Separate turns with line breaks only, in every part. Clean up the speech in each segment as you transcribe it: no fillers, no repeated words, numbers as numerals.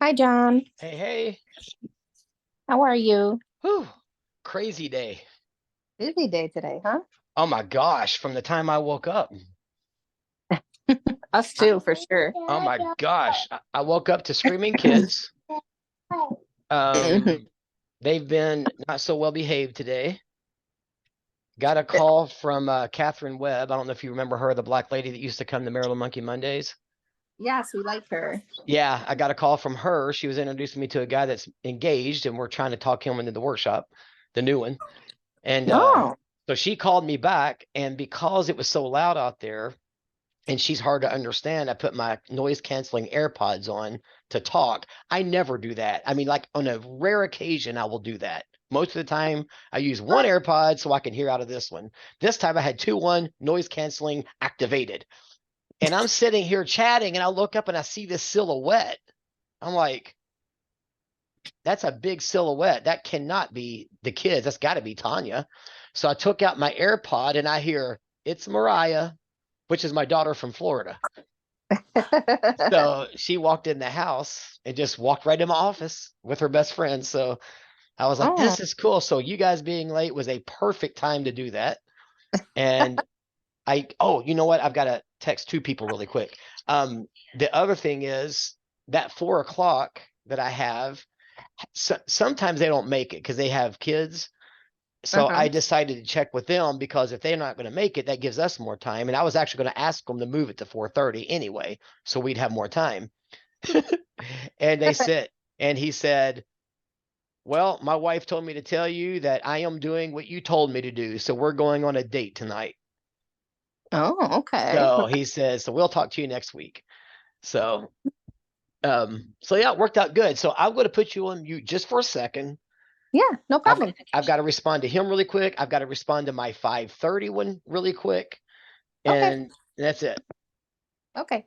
Hi, John.
Hey, hey.
How are you?
Whew. Crazy day.
Busy day today, huh?
Oh my gosh, from the time I woke up.
Us
I,
too, for sure.
oh my gosh. I woke up to screaming kids.
Mhm.
Um, they've been not so well behaved today. Got a call from Catherine Webb. I don't know if you remember her, the black lady that used to come to Maryland Monkey Mondays.
Yes, we like her.
Yeah, I got a call from her. She was introducing me to a guy that's engaged, and we're trying to talk him into the workshop, the new one. And
Oh,
so she called me back, and because it was so loud out there, and she's hard to understand, I put my noise canceling AirPods on to talk. I never do that. I mean, like on a rare occasion, I will do that. Most of the time, I use one AirPod so I can hear out of this one. This time I had 2-1 noise canceling activated. And I'm sitting here chatting, and I look up and I see this silhouette. I'm like, that's a big silhouette. That cannot be the kids. That's got to be Tanya. So I took out my AirPod and I hear, it's Mariah, which is my daughter from Florida. So she walked in the house and just walked right in my office with her best friend. So I was like,
oh,
this is cool. So you guys being late was a perfect time to do that. And oh, you know what? I've got to text 2 people really quick. The other thing is that 4 o'clock that I have, sometimes they don't make it because they have kids. So
uh-huh.
I decided to check with them because if they're not going to make it, that gives us more time. And I was actually going to ask them to move it to 4:30 anyway, so we'd have more time. And they said, and he said, well, my wife told me to tell you that I am doing what you told me to do. So we're going on a date tonight.
Oh, okay.
So he says, so we'll talk to you next week. So, so yeah, it worked out good. So I'm going to put you on mute just for a second.
Yeah, no
I've
problem.
I've got to respond to him really quick. I've got to respond to my 5:30 one really quick,
Okay,
and that's it.
okay.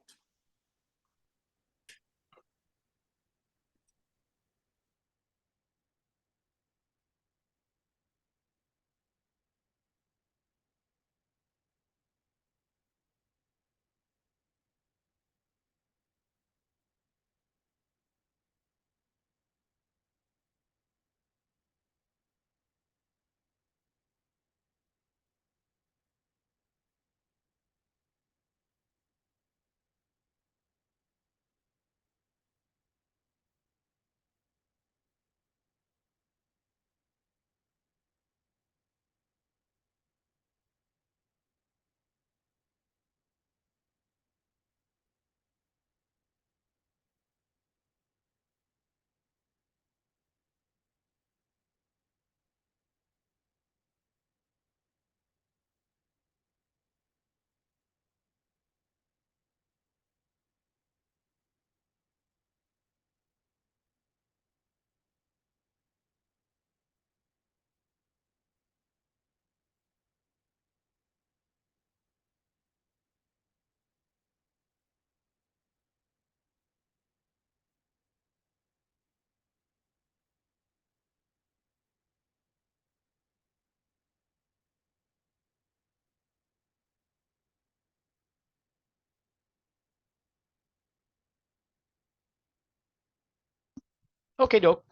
Okay, dope.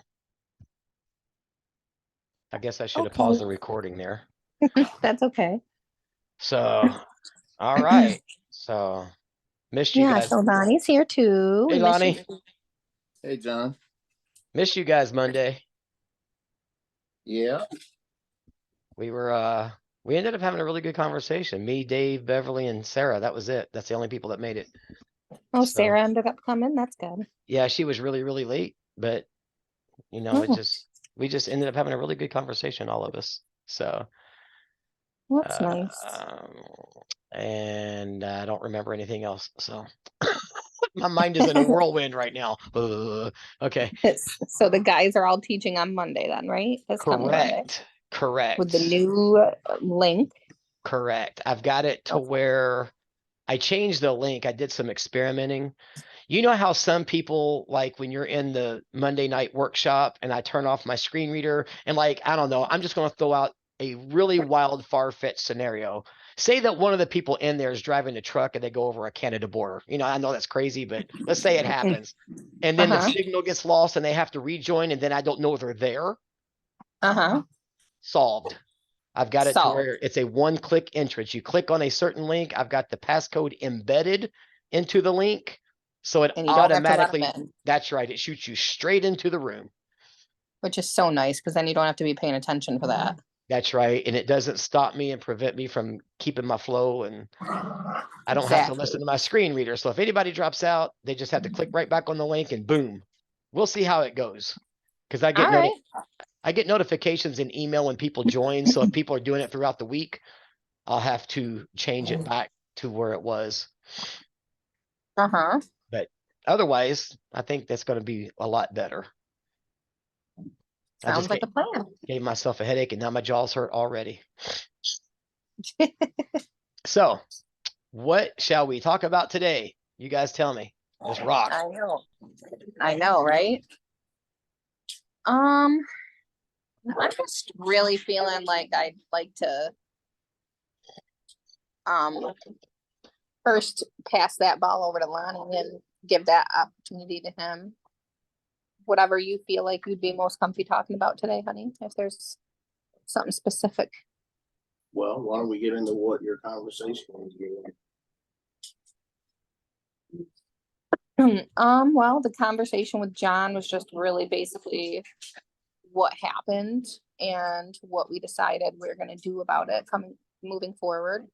I guess I should have paused
Okay,
the recording there.
that's okay.
So, all right. So, missed you
Yeah,
guys.
so Lonnie's here too.
Hey,
We miss you.
Lonnie,
Hey, John.
missed you guys Monday.
Yeah.
We ended up having a really good conversation. Me, Dave, Beverly, and Sarah. That was it. That's the only people that made it.
Oh,
So,
Sarah ended up coming. That's good.
yeah, she was really, really late, but it
Oh,
just we just ended up having a really good conversation, all of us. So,
that's
uh,
nice.
um, and I don't remember anything else. So my mind is in a whirlwind right now. Okay,
So the guys are all teaching on Monday then, right? This coming Monday
correct,
with the
correct,
new link.
correct. I've got it to
Okay.
where I changed the link. I did some experimenting. You know how some people, like when you're in the Monday night workshop and I turn off my screen reader and, like, I don't know, I'm just going to throw out a really wild, far-fetched scenario. say that one of the people in there is driving a truck and they go over a Canada border. You know, I know that's crazy, but let's say it happens. And then the
Uh-huh.
signal gets lost and they have to rejoin and then I don't know they're there.
Uh-huh.
Solved. I've got it to
Solved.
where it's a one-click entrance. You click on a certain link. I've got the passcode embedded into the link. So it
And you don't have to let 'em
automatically,
in,
that's right. It shoots you straight into the room.
which is so nice because then you don't have to be paying attention for that.
That's right. And it doesn't stop me and prevent me from keeping my flow. And I don't have to listen
Exactly.
to my screen reader. So if anybody drops out, they just have to click right back on the link and boom. We'll see how it goes. Because I
All right.
get notifications in email when people join. So if people are doing it throughout the week, I'll have to change it back to where it was.
Uh-huh.
But otherwise, I think that's going to be a lot better. I
Sounds
just
like a plan.
gave myself a headache and now my jaw's hurt already. So what shall we talk about today? You guys tell me. Let's rock.
I know. I know, right? I'm just really feeling like I'd like to first pass that ball over to Lonnie and give that opportunity to him. Whatever you feel like you'd be most comfy talking about today, honey, if there's something specific.
Well, why don't we get into what your conversation was?
Well, the conversation with John was just really basically what happened and what we decided we're gonna do about it moving forward.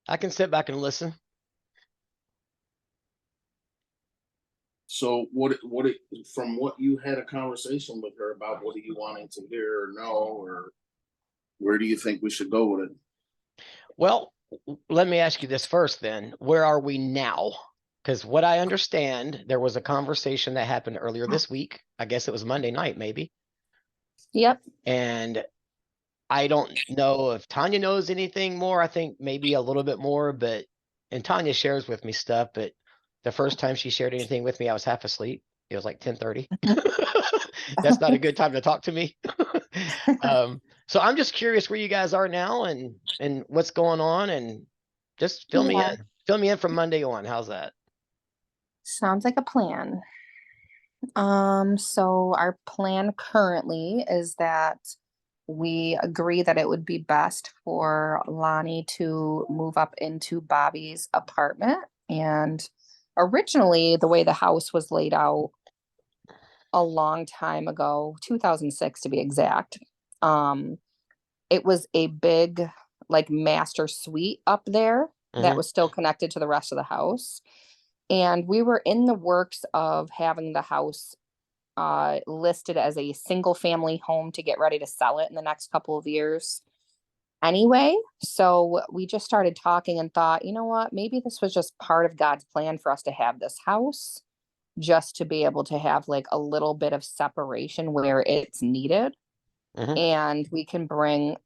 I can sit back and listen.
So from what you had a conversation with her about, what are you wanting to hear or know, or where do you think we should go with it?
Well, let me ask you this first then. Where are we now? Because what I understand, there was a conversation that happened earlier this week. I guess it was Monday night, maybe.
Yep.
And I don't know if Tanya knows anything more. I think maybe a little bit more, and Tanya shares with me stuff, but the first time she shared anything with me, I was half asleep. It was like 10:30. That's not a good time to talk to me. So I'm just curious where you guys are now and what's going on, and just fill me in. Fill me in from Monday on. How's that?
Sounds like a plan. So our plan currently is that we agree that it would be best for Lonnie to move up into Bobby's apartment. And originally, the way the house was laid out a long time ago, 2006 to be exact, it was a big, like, master suite up there that was still connected to the rest of the house. And we were in the works of having the house listed as a single family home to get ready to sell it in the next couple of years anyway. So we just started talking and thought, you know what, maybe this was just part of God's plan for us to have this house, just to be able to have like a little bit of separation where it's needed. And we can bring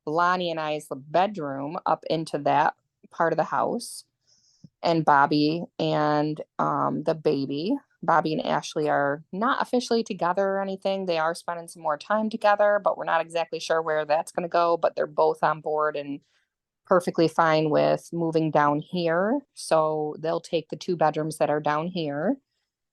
Lonnie and I's bedroom up into that part of the house. And Bobby and the baby, Bobby and Ashley, are not officially together or anything. They are spending some more time together, but we're not exactly sure where that's going to go. But they're both on board and perfectly fine with moving down here. So they'll take the 2 bedrooms that are down here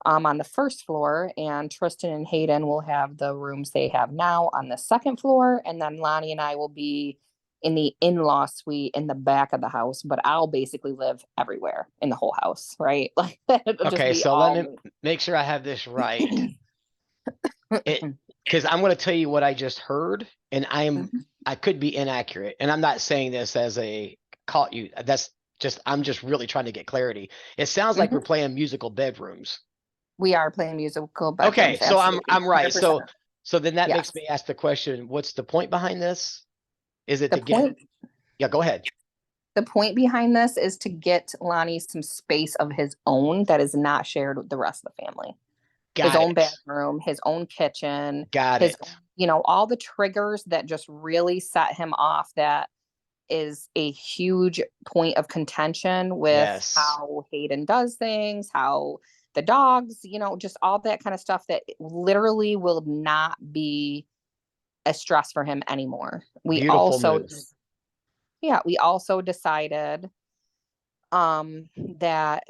on the first floor, and Tristan and Hayden will have the rooms they have now on the second floor. And then Lonnie and I will be in the in-law suite in the back of the house, but I'll basically live everywhere in the whole house, right? Like it'll
Okay,
just be
so
all
let me
me.
make sure I have this right. Because I'm going to tell you what I just heard, and I could be inaccurate, and I'm not saying this as a caught you. I'm just really trying to get clarity. It sounds like we're playing musical bedrooms.
We are playing musical bedrooms.
Okay, so
absolutely.
I'm right.
100%.
So then that makes
Yes.
me ask the question: what's the point behind this? Is it
The
to get? Yeah, go ahead.
The point behind this is to get Lonnie some space of his own that is not shared with the rest of the family. His own bedroom, his own kitchen,
Got
his,
it.
you know, all the triggers that just really set him off. That is a huge point of contention with
Yes.
how Hayden does things, how the dogs, you know, just all that kind of stuff that literally will not be a stress for him anymore. We
Beautiful
also,
move.
yeah, we also decided that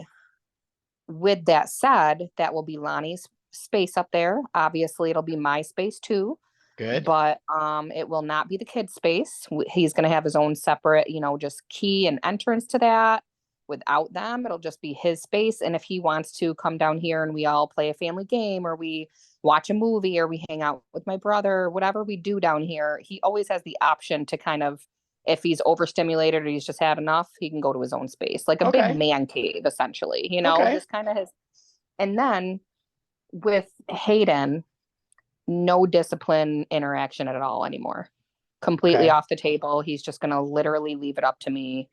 with that said, that will be Lonnie's space up there. Obviously, it'll be my space too,
Good.
but it will not be the kid's space. He's going to have his own separate, just key and entrance to that. Without them, it'll just be his space. And if he wants to come down here and we all play a family game, or we watch a movie, or we hang out with my brother, whatever we do down here, he always has the option to kind of, if he's overstimulated or he's just had enough, he can go to his own space, like a big
Okay.
man cave, essentially,
Okay.
just kind of his. And then with Hayden, no discipline interaction at all anymore. Completely
Okay.
off the table. He's just going to literally leave it up to me.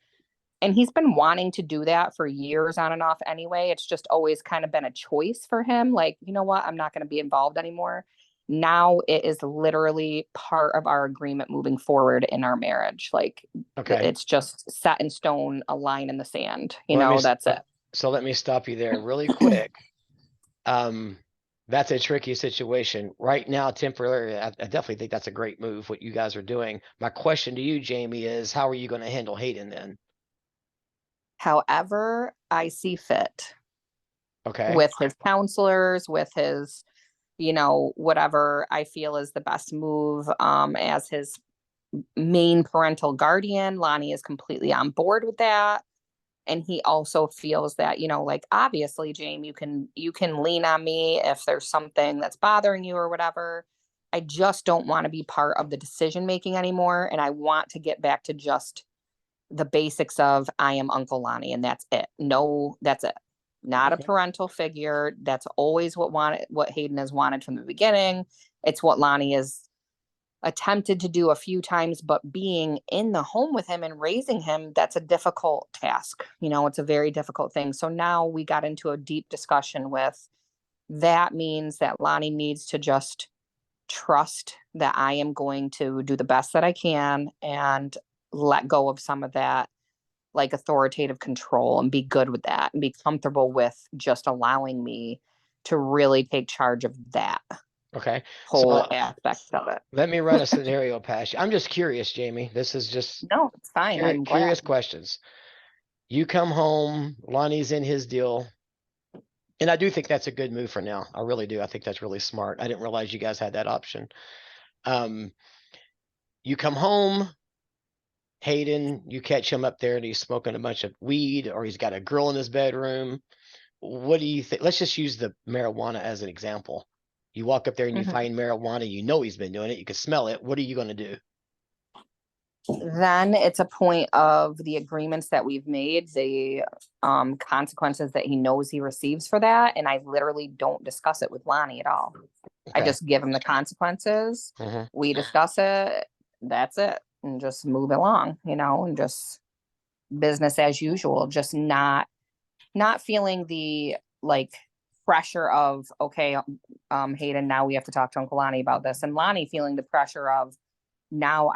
And he's been wanting to do that for years on and off anyway. It's just always kind of been a choice for him. Like, you know what? I'm not going to be involved anymore. Now it is literally part of our agreement moving forward in our marriage. Like,
Okay.
it's just set in stone, a line in the sand.
Well,
That's it.
So let me stop you there really quick. That's a tricky situation right now. Temporarily, I definitely think that's a great move, what you guys are doing. My question to you, Jamie, is how are you going to handle Hayden then?
However, I see fit
Okay.
with his counselors, with his, whatever I feel is the best move as his main parental guardian. Lonnie is completely on board with that. And he also feels that, like, obviously, James, you can lean on me if there's something that's bothering you or whatever. I just don't want to be part of the decision making anymore. And I want to get back to just the basics of I am Uncle Lonnie, and that's it. No, that's it. Not a
Okay.
parental figure. That's always what Hayden has wanted from the beginning. It's what Lonnie has attempted to do a few times, but being in the home with him and raising him, that's a difficult task. It's a very difficult thing. So now we got into a deep discussion with that means that Lonnie needs to just trust that I am going to do the best that I can and let go of some of that like authoritative control and be good with that and be comfortable with just allowing me to really take charge of that
Okay.
whole
So
aspect of it.
let me run a scenario past you. I'm just curious, Jamie. This is just
No, it's fine. I'm
curious
glad.
questions. You come home, Lonnie's in his deal. And I do think that's a good move for now. I really do. I think that's really smart. I didn't realize you guys had that option. You come home, Hayden, you catch him up there and he's smoking a bunch of weed, or he's got a girl in his bedroom. What do you think? Let's just use the marijuana as an example. You walk up there and you
Mhm.
find marijuana, he's been doing it, you can smell it. What are you going to do?
Then it's a point of the agreements that we've made, the consequences that he knows he receives for that. And I literally don't discuss it with Lonnie at all. I
Okay.
just give him the consequences.
Mhm.
We discuss it. That's it. And just move along, and just business as usual. Just not feeling the like pressure of, okay, Hayden, now we have to talk to Uncle Lonnie about this. And Lonnie feeling the pressure of now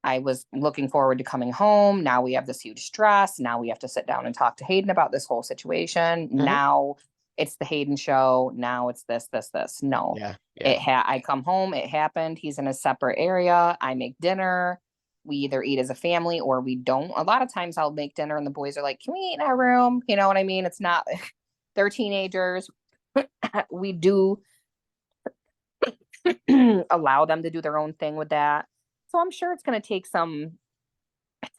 I was looking forward to coming home. Now we have this huge stress. Now we have to sit down and talk to Hayden about this whole situation.
Mhm.
Now it's the Hayden show. Now it's this. No,
Yeah. Yeah.
I come home. It happened. He's in a separate area. I make dinner. We either eat as a family or we don't. A lot of times I'll make dinner and the boys are like, can we eat in our room? You know what I mean? It's not, they're teenagers. We do allow them to do their own thing with that. So I'm sure it's going to take some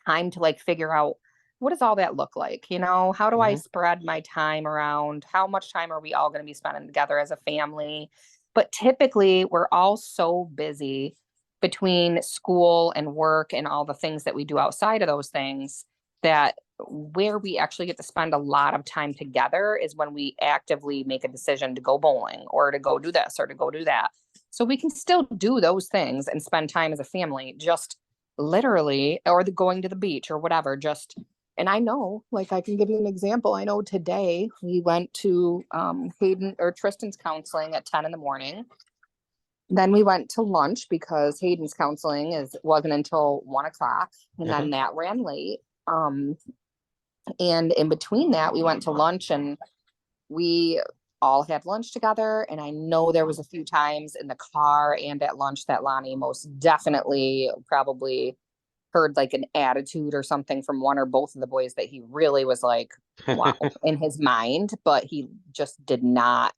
time to like figure out what does all that look like? How do I
Mhm.
spread my time around? How much time are we all going to be spending together as a family? But typically, we're all so busy between school and work and all the things that we do outside of those things that where we actually get to spend a lot of time together is when we actively make a decision to go bowling or to go do this or to go do that. So we can still do those things and spend time as a family, just literally, or the going to the beach or whatever. Just, and I know, like, I can give you an example. I know today we went to Hayden or Tristan's counseling at 10 in the morning. Then we went to lunch because Hayden's counseling wasn't until 1 o'clock, and then that ran late. And in between that, we went to lunch and we all had lunch together. And I know there was a few times in the car and at lunch that Lonnie most definitely probably heard like an attitude or something from one or both of the boys that he really was like, wow, in his mind, but he just did not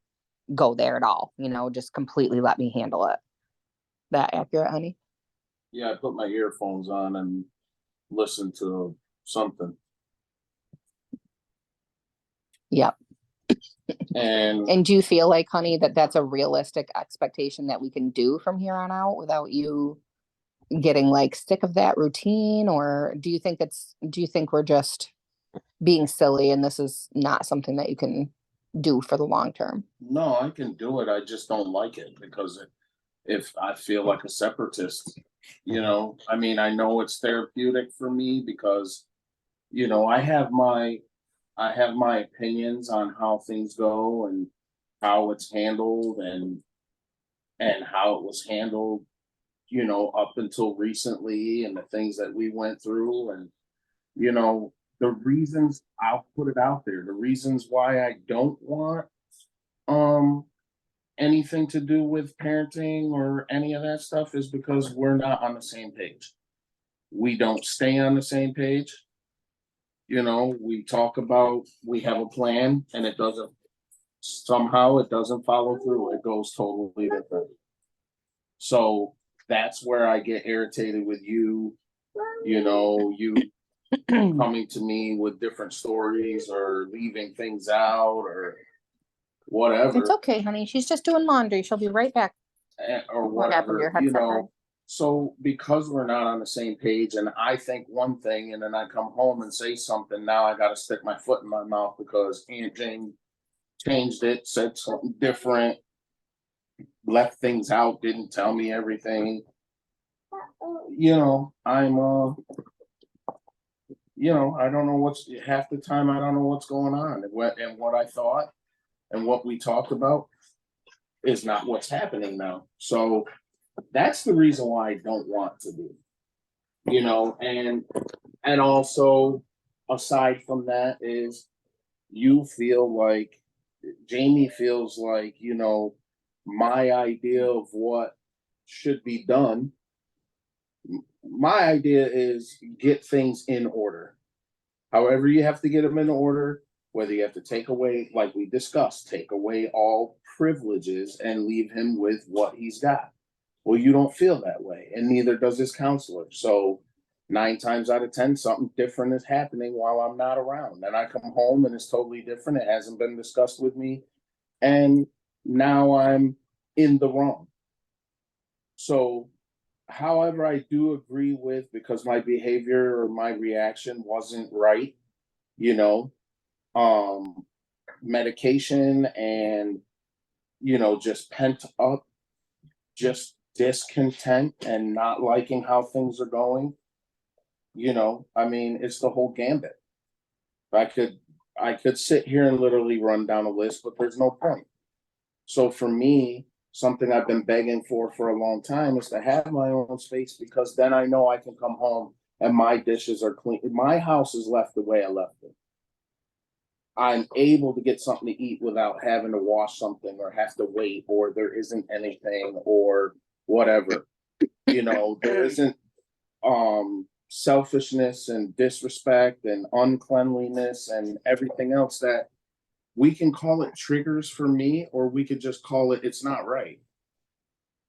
go there at all, just completely let me handle it. That accurate, honey?
Yeah, I put my earphones on and listen to something.
Yep.
And
And do you feel like, honey, that that's a realistic expectation that we can do from here on out without you getting like sick of that routine? Or do you think we're just being silly and this is not something that you can do for the long term?
no, I can do it. I just don't like it because if I feel like a separatist, I mean, I know it's therapeutic for me because, I have my opinions on how things go and how it's handled and how it was handled, up until recently and the things that we went through and, the reasons I'll put it out there, the reasons why I don't want, anything to do with parenting or any of that stuff is because we're not on the same page. We don't stay on the same page. We talk about, we have a plan and it doesn't follow through. It goes totally different. So that's where I get irritated with you, you coming to me with different stories or leaving things out or whatever.
It's okay, honey. She's just doing laundry. She'll be right back.
Or
What happened? Your
whatever,
headset died?
So because we're not on the same page and I think one thing and then I come home and say something, now I gotta stick my foot in my mouth because Aunt Jane changed it, said something different, left things out, didn't tell me everything. I'm I don't know half the time I don't know what's going on and what I thought and what we talked about is not what's happening now. So that's the reason why I don't want to do, and also aside from that is Jamie feels like, my idea of what should be done. My idea is get things in order. However, you have to get them in order, whether you have to take away, like we discussed, take away all privileges and leave him with what he's got. Well, you don't feel that way, and neither does his counselor. So 9 times out of 10, something different is happening while I'm not around. And I come home and it's totally different. It hasn't been discussed with me. And now I'm in the wrong. So, however, I do agree with because my behavior or my reaction wasn't right, you know, medication and, just pent up, just discontent and not liking how things are going. I mean, it's the whole gambit. I could sit here and literally run down a list, but there's no point. So for me, something I've been begging for a long time is to have my own space because then I know I can come home and my dishes are clean. My house is left the way I left it. I'm able to get something to eat without having to wash something or have to wait or there isn't anything or whatever. There isn't selfishness and disrespect and uncleanliness and everything else that we can call it triggers for me, or we could just call it it's not right.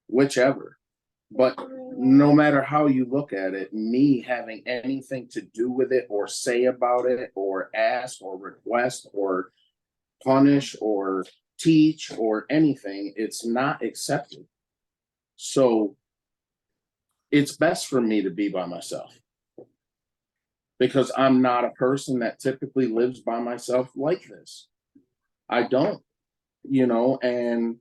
Whichever. But no matter how you look at it, me having anything to do with it or say about it or ask or request or punish or teach or anything, it's not accepted. So it's best for me to be by myself because I'm not a person that typically lives by myself like this. I don't, and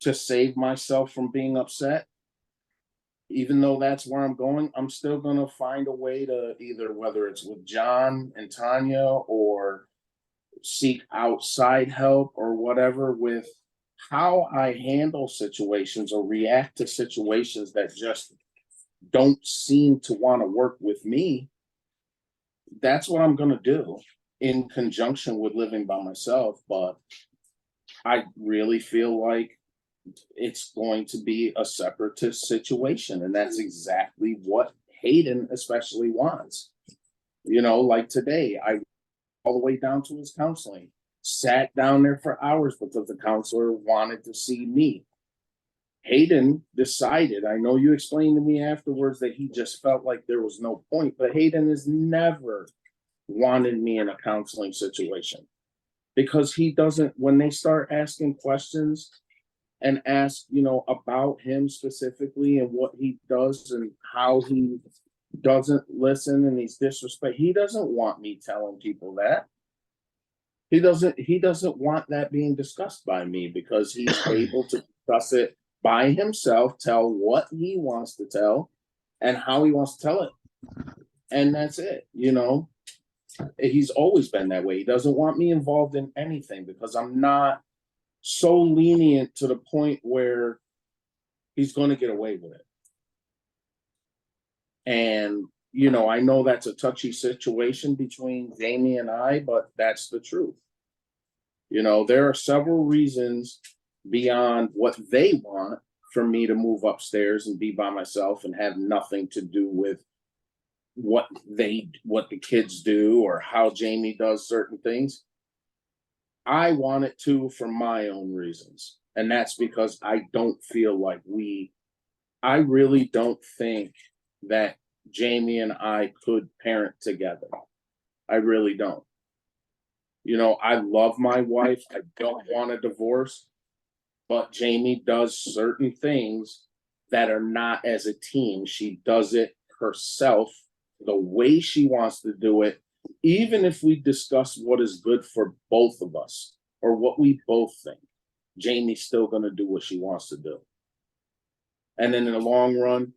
to save myself from being upset, even though that's where I'm going, I'm still going to find a way to either, whether it's with John and Tanya or seek outside help or whatever with how I handle situations or react to situations that just don't seem to want to work with me. That's what I'm going to do in conjunction with living by myself. But I really feel like it's going to be a separatist situation, and that's exactly what Hayden especially wants. You know, like today, I all the way down to his counseling, sat down there for hours because the counselor wanted to see me. Hayden decided, I know you explained to me afterwards that he just felt like there was no point, but Hayden has never wanted me in a counseling situation because he doesn't, when they start asking questions and ask, you know, about him specifically and what he does and how he doesn't listen and he's disrespect, he doesn't want me telling people that. He doesn't want that being discussed by me because he's able to discuss it by himself, tell what he wants to tell and how he wants to tell it. And that's it, you know. He's always been that way. He doesn't want me involved in anything because I'm not so lenient to the point where he's going to get away with it. And, you know, I know that's a touchy situation between Jamie and I, but that's the truth. You know, there are several reasons beyond what they want for me to move upstairs and be by myself and have nothing to do with what the kids do or how Jamie does certain things. I want it to for my own reasons. And that's because I don't feel like I really don't think that Jamie and I could parent together. I really don't. You know, I love my wife. I don't want a divorce, but Jamie does certain things that are not as a team. She does it herself the way she wants to do it, even if we discuss what is good for both of us or what we both think. Jamie's still going to do what she wants to do. And then in the long run,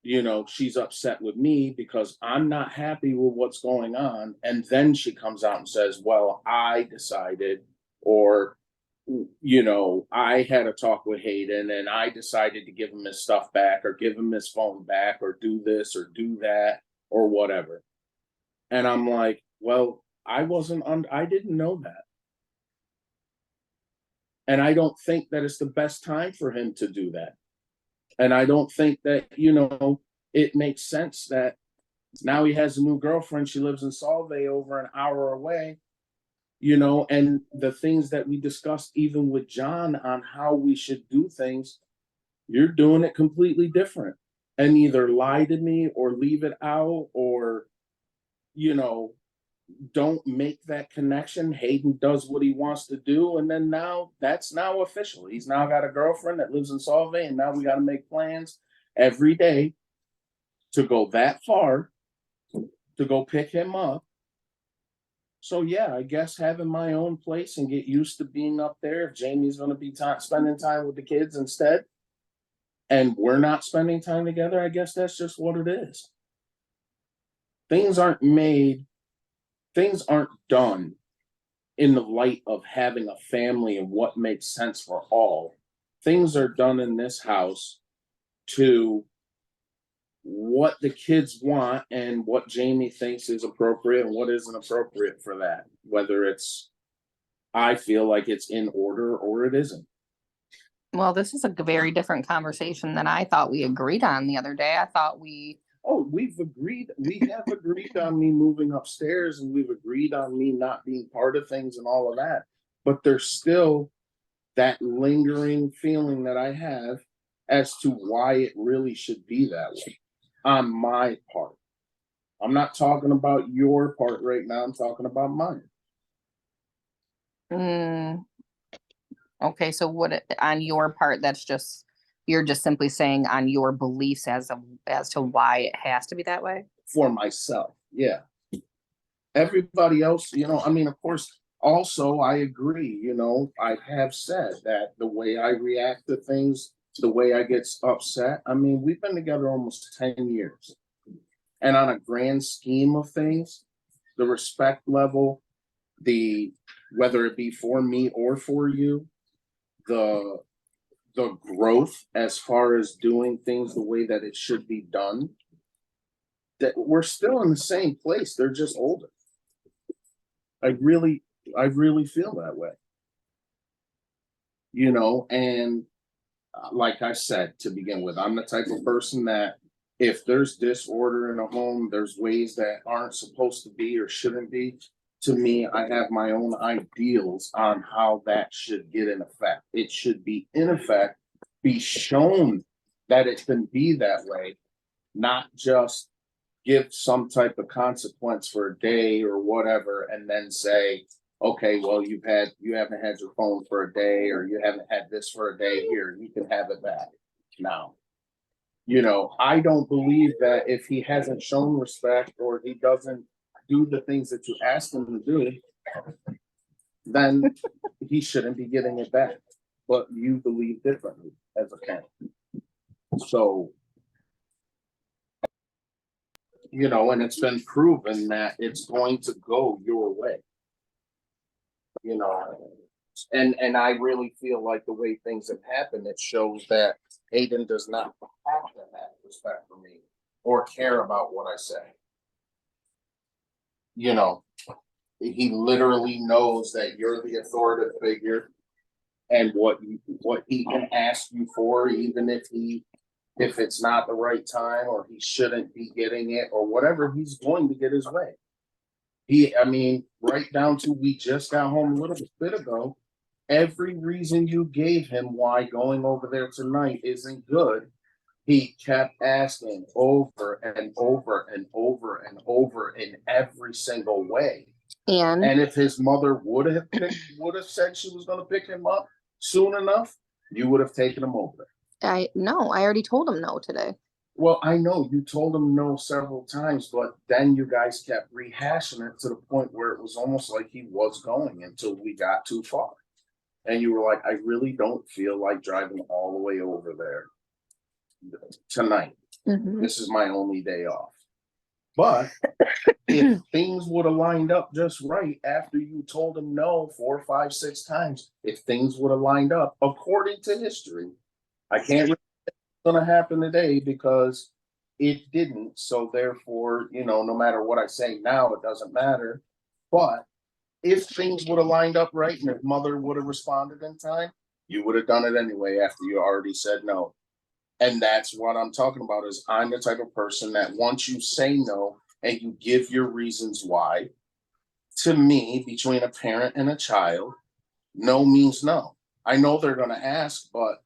you know, she's upset with me because I'm not happy with what's going on. And then she comes out and says, well, I decided, or, you know, I had a talk with Hayden and I decided to give him his stuff back or give him his phone back or do this or do that or whatever. And I'm like, well, I didn't know that. And I don't think that it's the best time for him to do that. And I don't think that, you know, it makes sense that now he has a new girlfriend. She lives in Solvay over an hour away, you know, and the things that we discussed, even with John, on how we should do things, you're doing it completely different. And either lie to me or leave it out or, you know, don't make that connection. Hayden does what he wants to do. And then now that's now official. He's now got a girlfriend that lives in Solvay. And now we got to make plans every day to go that far to go pick him up. So yeah, I guess having my own place and get used to being up there. If Jamie's going to be spending time with the kids instead, and we're not spending time together, I guess that's just what it is. Things aren't done in the light of having a family and what makes sense for all. Things are done in this house to what the kids want and what Jamie thinks is appropriate and what isn't appropriate for that. Whether I feel like it's in order or it isn't.
Well, this is a very different conversation than I thought we agreed on the other day. I thought we
We have agreed on me moving upstairs and we've agreed on me not being part of things and all of that. But there's still that lingering feeling that I have as to why it really should be that way on my part. I'm not talking about your part right now. I'm talking about mine.
Okay, so on your part, you're just simply saying on your beliefs as to why it has to be that way?
For myself, yeah. Everybody else, you know, I mean, of course, also I agree, you know, I have said that the way I react to things, the way I get upset, I mean, we've been together almost 10 years. And on a grand scheme of things, the respect level, whether it be for me or for you, the growth as far as doing things the way that it should be done, that we're still in the same place. They're just older. I really feel that way. you know, and like I said, to begin with, I'm the type of person that if there's disorder in a home, there's ways that aren't supposed to be or shouldn't be. To me, I have my own ideals on how that should get in effect. It should be in effect, be shown that it can be that way, not just give some type of consequence for a day or whatever, and then say, okay, well, you haven't had your phone for a day, or you haven't had this for a day, here, you can have it back now. You know, I don't believe that if he hasn't shown respect or he doesn't do the things that you ask him to do, then he shouldn't be getting it back. But you believe differently as a parent. So, you know, and it's been proven that it's going to go your way. You know, and I really feel like the way things have happened, it shows that Hayden does not have to have respect for me or care about what I say. You know, he literally knows that you're the authoritative figure and what he can ask you for, even if it's not the right time or he shouldn't be getting it or whatever, he's going to get his way. I mean, right down to we just got home a little bit ago. Every reason you gave him why going over there tonight isn't good, he kept asking over and over and over and over in every single way. And if his mother would have said she was going to pick him up soon enough, you would have taken him over.
I already told him no today.
Well, I know you told him no several times, but then you guys kept rehashing it to the point where it was almost like he was going until we got too far. And you were like, I really don't feel like driving all the way over there tonight.
Mm-hmm.
This is my only day off. But if things would have lined up just right after you told him no 4, 5, 6 times, if things would have lined up according to history, I can't really going to happen today because it didn't. So therefore, you know, no matter what I say now, it doesn't matter. But if things would have lined up right and if mother would have responded in time, you would have done it anyway after you already said no. And that's what I'm talking about is I'm the type of person that once you say no and you give your reasons why, to me, between a parent and a child, no means no. I know they're going to ask, but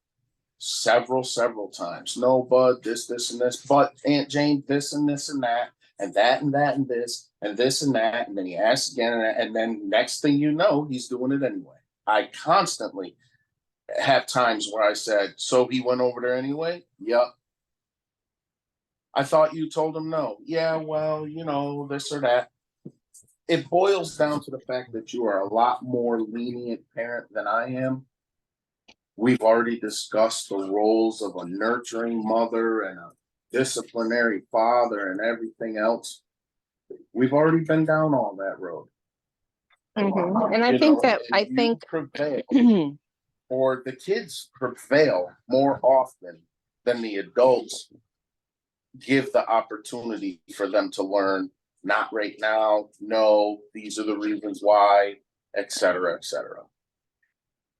several times. No, bud, this, and this, but Aunt Jane, this and this and that, and that and that and this and this and that. And then he asks again, and then next thing you know, he's doing it anyway. I constantly have times where I said, so he went over there anyway? Yep. I thought you told him no. Yeah, well, you know, this or that. It boils down to the fact that you are a lot more lenient parent than I am. We've already discussed the roles of a nurturing mother and a disciplinary father and everything else. We've already been down all that road.
Mm-hmm. And I think
prevail, or the kids prevail more often than the adults give the opportunity for them to learn. Not right now. No, these are the reasons why, et cetera, et cetera.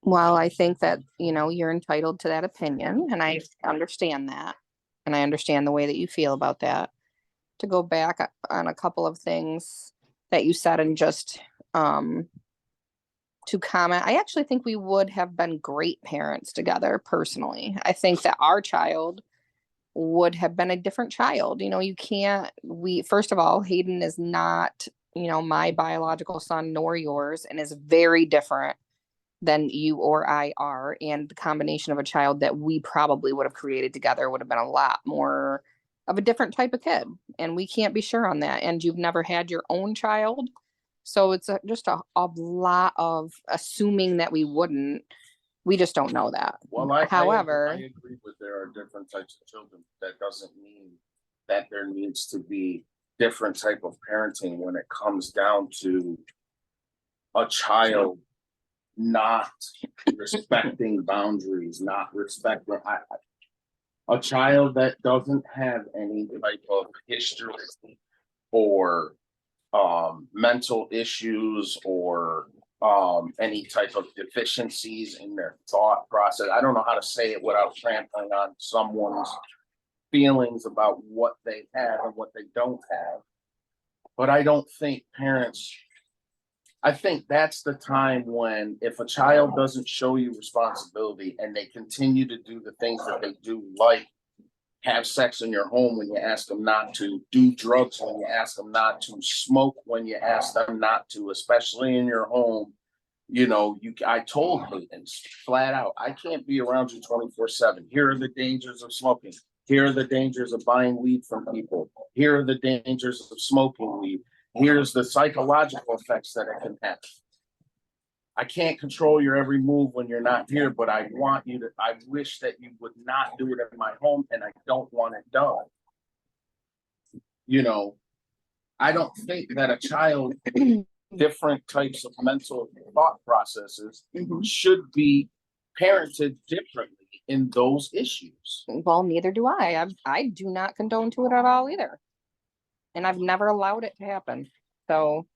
Well, I think that, you know, you're entitled to that opinion, and I understand that. And I understand the way that you feel about that. To go back on a couple of things that you said and just to comment, I actually think we would have been great parents together personally. I think that our child would have been a different child. You know, first of all, Hayden is not, you know, my biological son nor yours, and is very different than you or I are. And the combination of a child that we probably would have created together would have been a lot more of a different type of kid. And we can't be sure on that. And you've never had your own child. So it's just a lot of assuming that we wouldn't. We just don't know that.
Well,
however,
I agree with there are different types of children. That doesn't mean that there needs to be different type of parenting when it comes down to a child not respecting boundaries, not respecting a child that doesn't have any type of history or mental issues or any type of deficiencies in their thought process. I don't know how to say it without trampling on someone's feelings about what they have and what they don't have. But I don't think parents, I think that's the time when if a child doesn't show you responsibility and they continue to do the things that they do, like have sex in your home when you ask them not to, do drugs when you ask them not to, smoke when you ask them not to, especially in your home. You know, I told Hayden flat out, I can't be around you 24/7. Here are the dangers of smoking. Here are the dangers of buying weed from people. Here are the dangers of smoking weed. Here's the psychological effects that it can have. I can't control your every move when you're not here, but I wish that you would not do it in my home, and I don't want it done. You know, I don't think that a child with different types of mental thought processes should be parented differently in those issues.
Well, neither do I. I do not condone to it at all either. And I've never allowed it to happen. So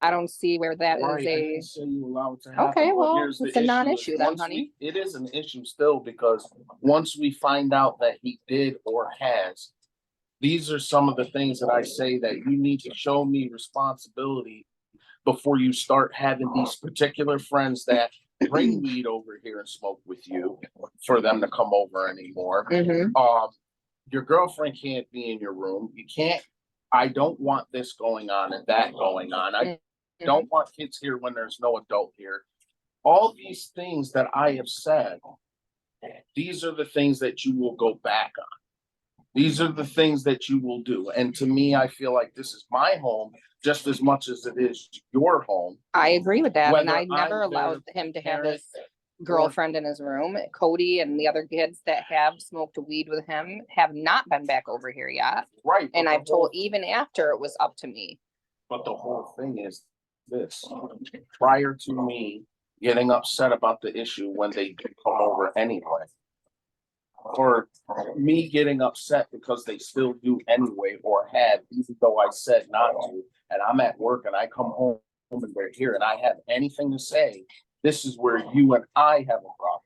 I don't see where that
Right,
is
I
a,
didn't say you allow it to happen,
okay,
but
well,
here's the
it's a
issue,
non-issue then,
once
honey.
it is an issue still, because once we find out that he did or has, these are some of the things that I say that you need to show me responsibility before you start having these particular friends that bring weed over here and smoke with you for them to come over anymore. Your girlfriend can't be in your room. You can't, I don't want this going on and that going on. I don't want kids here when there's no adult here. All these things that I have said, these are the things that you will go back on. These are the things that you will do. And to me, I feel like this is my home just as much as it is your home.
I agree with that. And
Whether
I never
I'm
allowed
their
him to have
parent
his girlfriend in his room. Cody and the other kids that have smoked weed with him have not been back over here yet.
Right.
And
but
I've
the whole-
told even after it was up to me.
But the whole thing is this, prior to me getting upset about the issue when they do come over anyway, or me getting upset because they still do anyway, or had, even though I said not to, and I'm at work and I come home and they're here and I have anything to say, this is where you and I have a problem.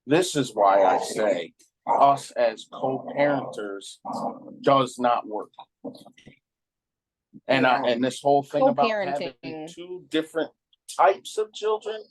This is why I say us as co-parenters does not work. And this whole thing about having
Co-parenting.
two different types of children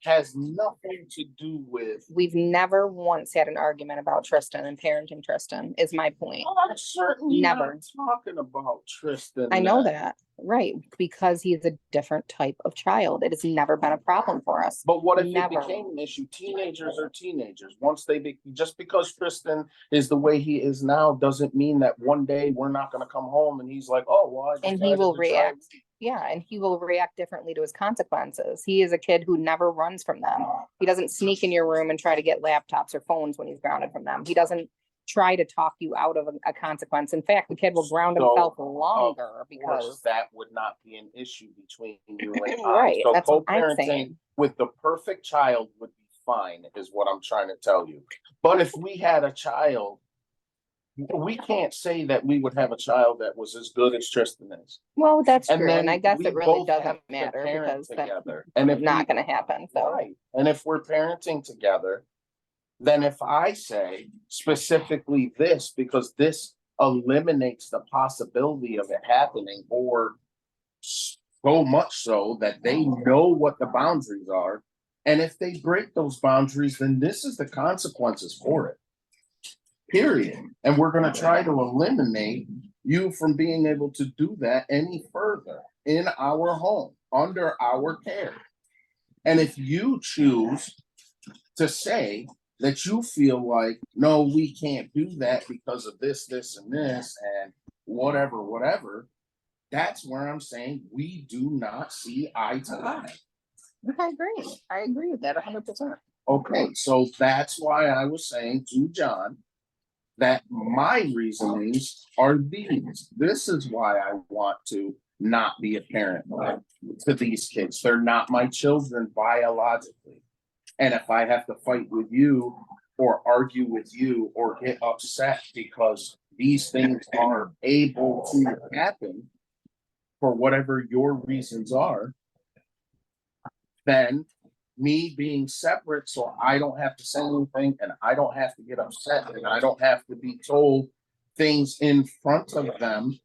has nothing to do with.
We've never once had an argument about Tristan and parenting Tristan is my point.
I'm certainly
Never.
not talking about Tristan.
I know that, right? Because he's a different type of child. It has never been a problem for us.
But what if
Never.
it became an issue? Teenagers are teenagers. Once they be, just because Tristan is the way he is now, doesn't mean that one day we're not going to come home and he's like, oh, well, I
And he
decided
will
to try
react.
weed.
Yeah, and he will react differently to his consequences. He is a kid who never runs from them. He doesn't sneak in your room and try to get laptops or phones when he's grounded from them. He doesn't try to talk you out of a consequence. In fact, the kid will ground
So,
himself longer
Of course,
because
that would not be an issue between you and I.
Right,
So
that's what I'm
co-parenting
saying.
with the perfect child would be fine, is what I'm trying to tell you. But if we had a child, we can't say that we would have a child that was as good as Tristan is.
well, that's
And
true. And I
then
guess
we
it really
both have
doesn't
to
matter
parent
because that's
together. And if
not
we,
gonna happen. So
right, and if we're parenting together, then if I say specifically this, because this eliminates the possibility of it happening, or so much so that they know what the boundaries are. And if they break those boundaries, then this is the consequences for it. Period. And we're going to try to eliminate you from being able to do that any further in our home, under our care. And if you choose to say that you feel like, no, we can't do that because of this, this, and this, and whatever, that's where I'm saying we do not see eye to eye.
I agree. I agree with that 100%.
Okay, so that's why I was saying to John that my reasonings are these. This is why I want to not be a parent to these kids. They're not my children biologically. And if I have to fight with you or argue with you or get upset because these things are able to happen for whatever your reasons are, then me being separate, so I don't have to say anything and I don't have to get upset and I don't have to be told things in front of them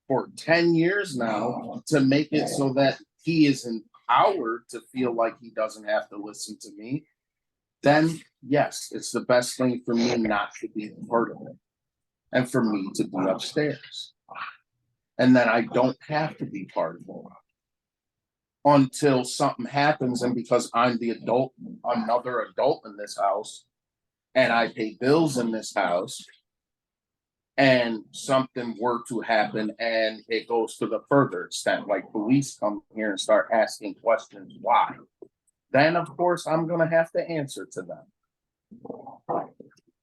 for 10 years now to make it so that he is empowered to feel like he doesn't have to listen to me, then yes, it's the best thing for me not to be part of it and for me to be upstairs. And then I don't have to be part of it until something happens. And because I'm the adult, another adult in this house, and I pay bills in this house, and something were to happen and it goes to the further extent, like police come here and start asking questions why, then of course I'm gonna have to answer to them.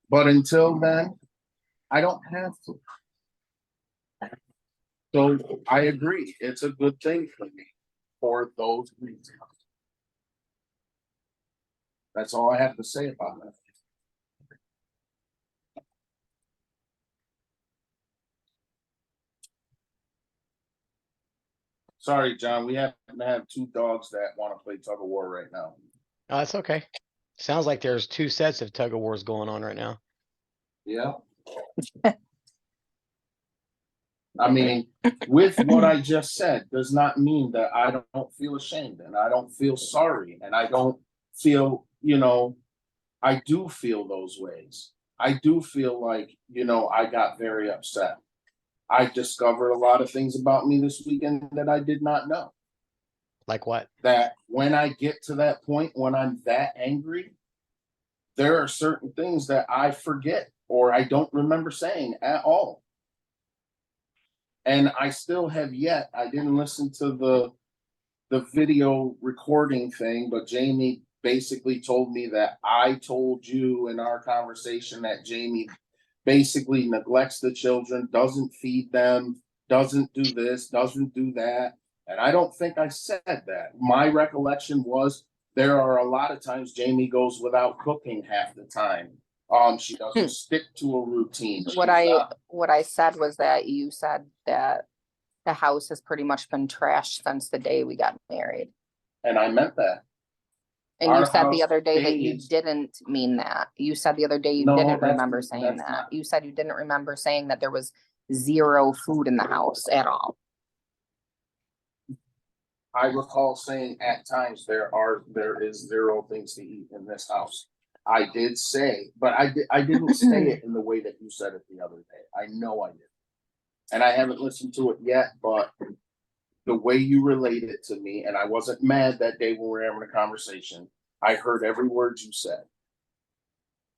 But until then, I don't have to. So I agree, it's a good thing for me for those reasons. That's all I have to say about that. Sorry, John, we happen to have two dogs that want to play tug of war right now.
Oh, that's okay. Sounds like there's two sets of tug of wars going on right now.
Yeah. I mean, with what I just said, does not mean that I don't feel ashamed and I don't feel sorry and I don't feel, I do feel those ways. I do feel like, I got very upset. I discovered a lot of things about me this weekend that I did not know.
Like what?
That when I get to that point, when I'm that angry, there are certain things that I forget or I don't remember saying at all. And I still have yet, I didn't listen to the video recording thing, but Jamie basically told me that I told you in our conversation that Jamie basically neglects the children, doesn't feed them, doesn't do this, doesn't do that. And I don't think I said that. My recollection was there are a lot of times Jamie goes without cooking half the time. She doesn't stick to a routine.
What I said was that you said that the house has pretty much been trashed since the day we got married.
And I meant that.
And
Our
you said
house
the other day that you
stays-
didn't mean that. You said the other day you
No,
didn't
that's-
remember saying
that's
that.
not-
You said you didn't remember saying that there was zero food in the house at all.
I recall saying at times there is zero things to eat in this house. I did say, but I didn't say it in the way that you said it the other day. I know I did. And I haven't listened to it yet, but the way you relate it to me, and I wasn't mad that day when we were having a conversation. I heard every word you said.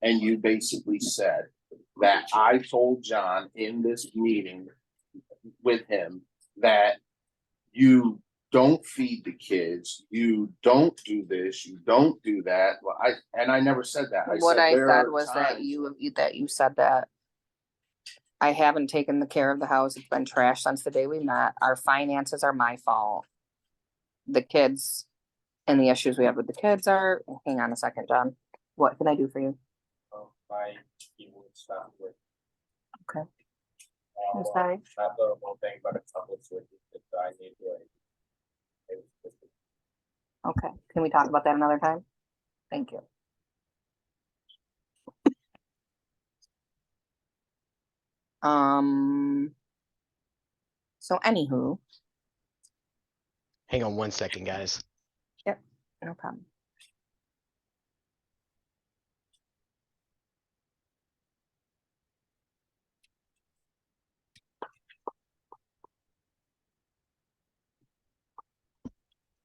And you basically said that I told John in this meeting with him that you don't feed the kids, you don't do this, you don't do that. Well, I never said that.
What I
there
said
are
was that
times-
you said that I haven't taken the care of the house. It's been trashed since the day we met. Our finances are my fault. The kids and the issues we have with the kids are, hang on a second, John. What can I do for you?
My keyboard stopped with.
Okay. I'm sorry.
Not the whole thing, but a couple switches that I need to.
Okay, can we talk about that another time? Thank you. So anywho,
Hang on 1 second, guys.
no problem.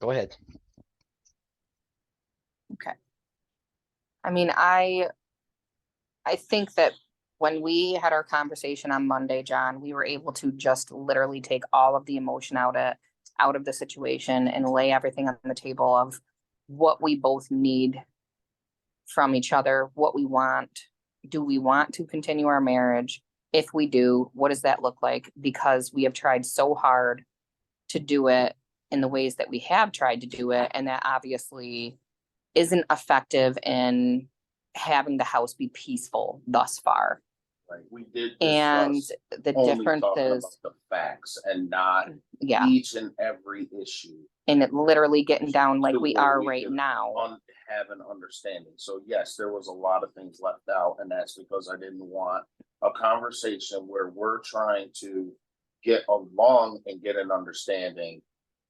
Go ahead.
I mean, I think that when we had our conversation on Monday, John, we were able to just literally take all of the emotion out of the situation and lay everything on the table of what we both need from each other, what we want. Do we want to continue our marriage? If we do, what does that look like? Because we have tried so hard to do it in the ways that we have tried to do it, and that obviously isn't effective in having the house be peaceful thus far.
Right, we did
And
discuss
the
only
difference
talking about
is,
the facts and not
yeah,
each and every issue.
and it literally getting down like
to
we
where
are
we
right
could
now.
Have an understanding. So yes, there was a lot of things left out, and that's because I didn't want a conversation where we're trying to get along and get an understanding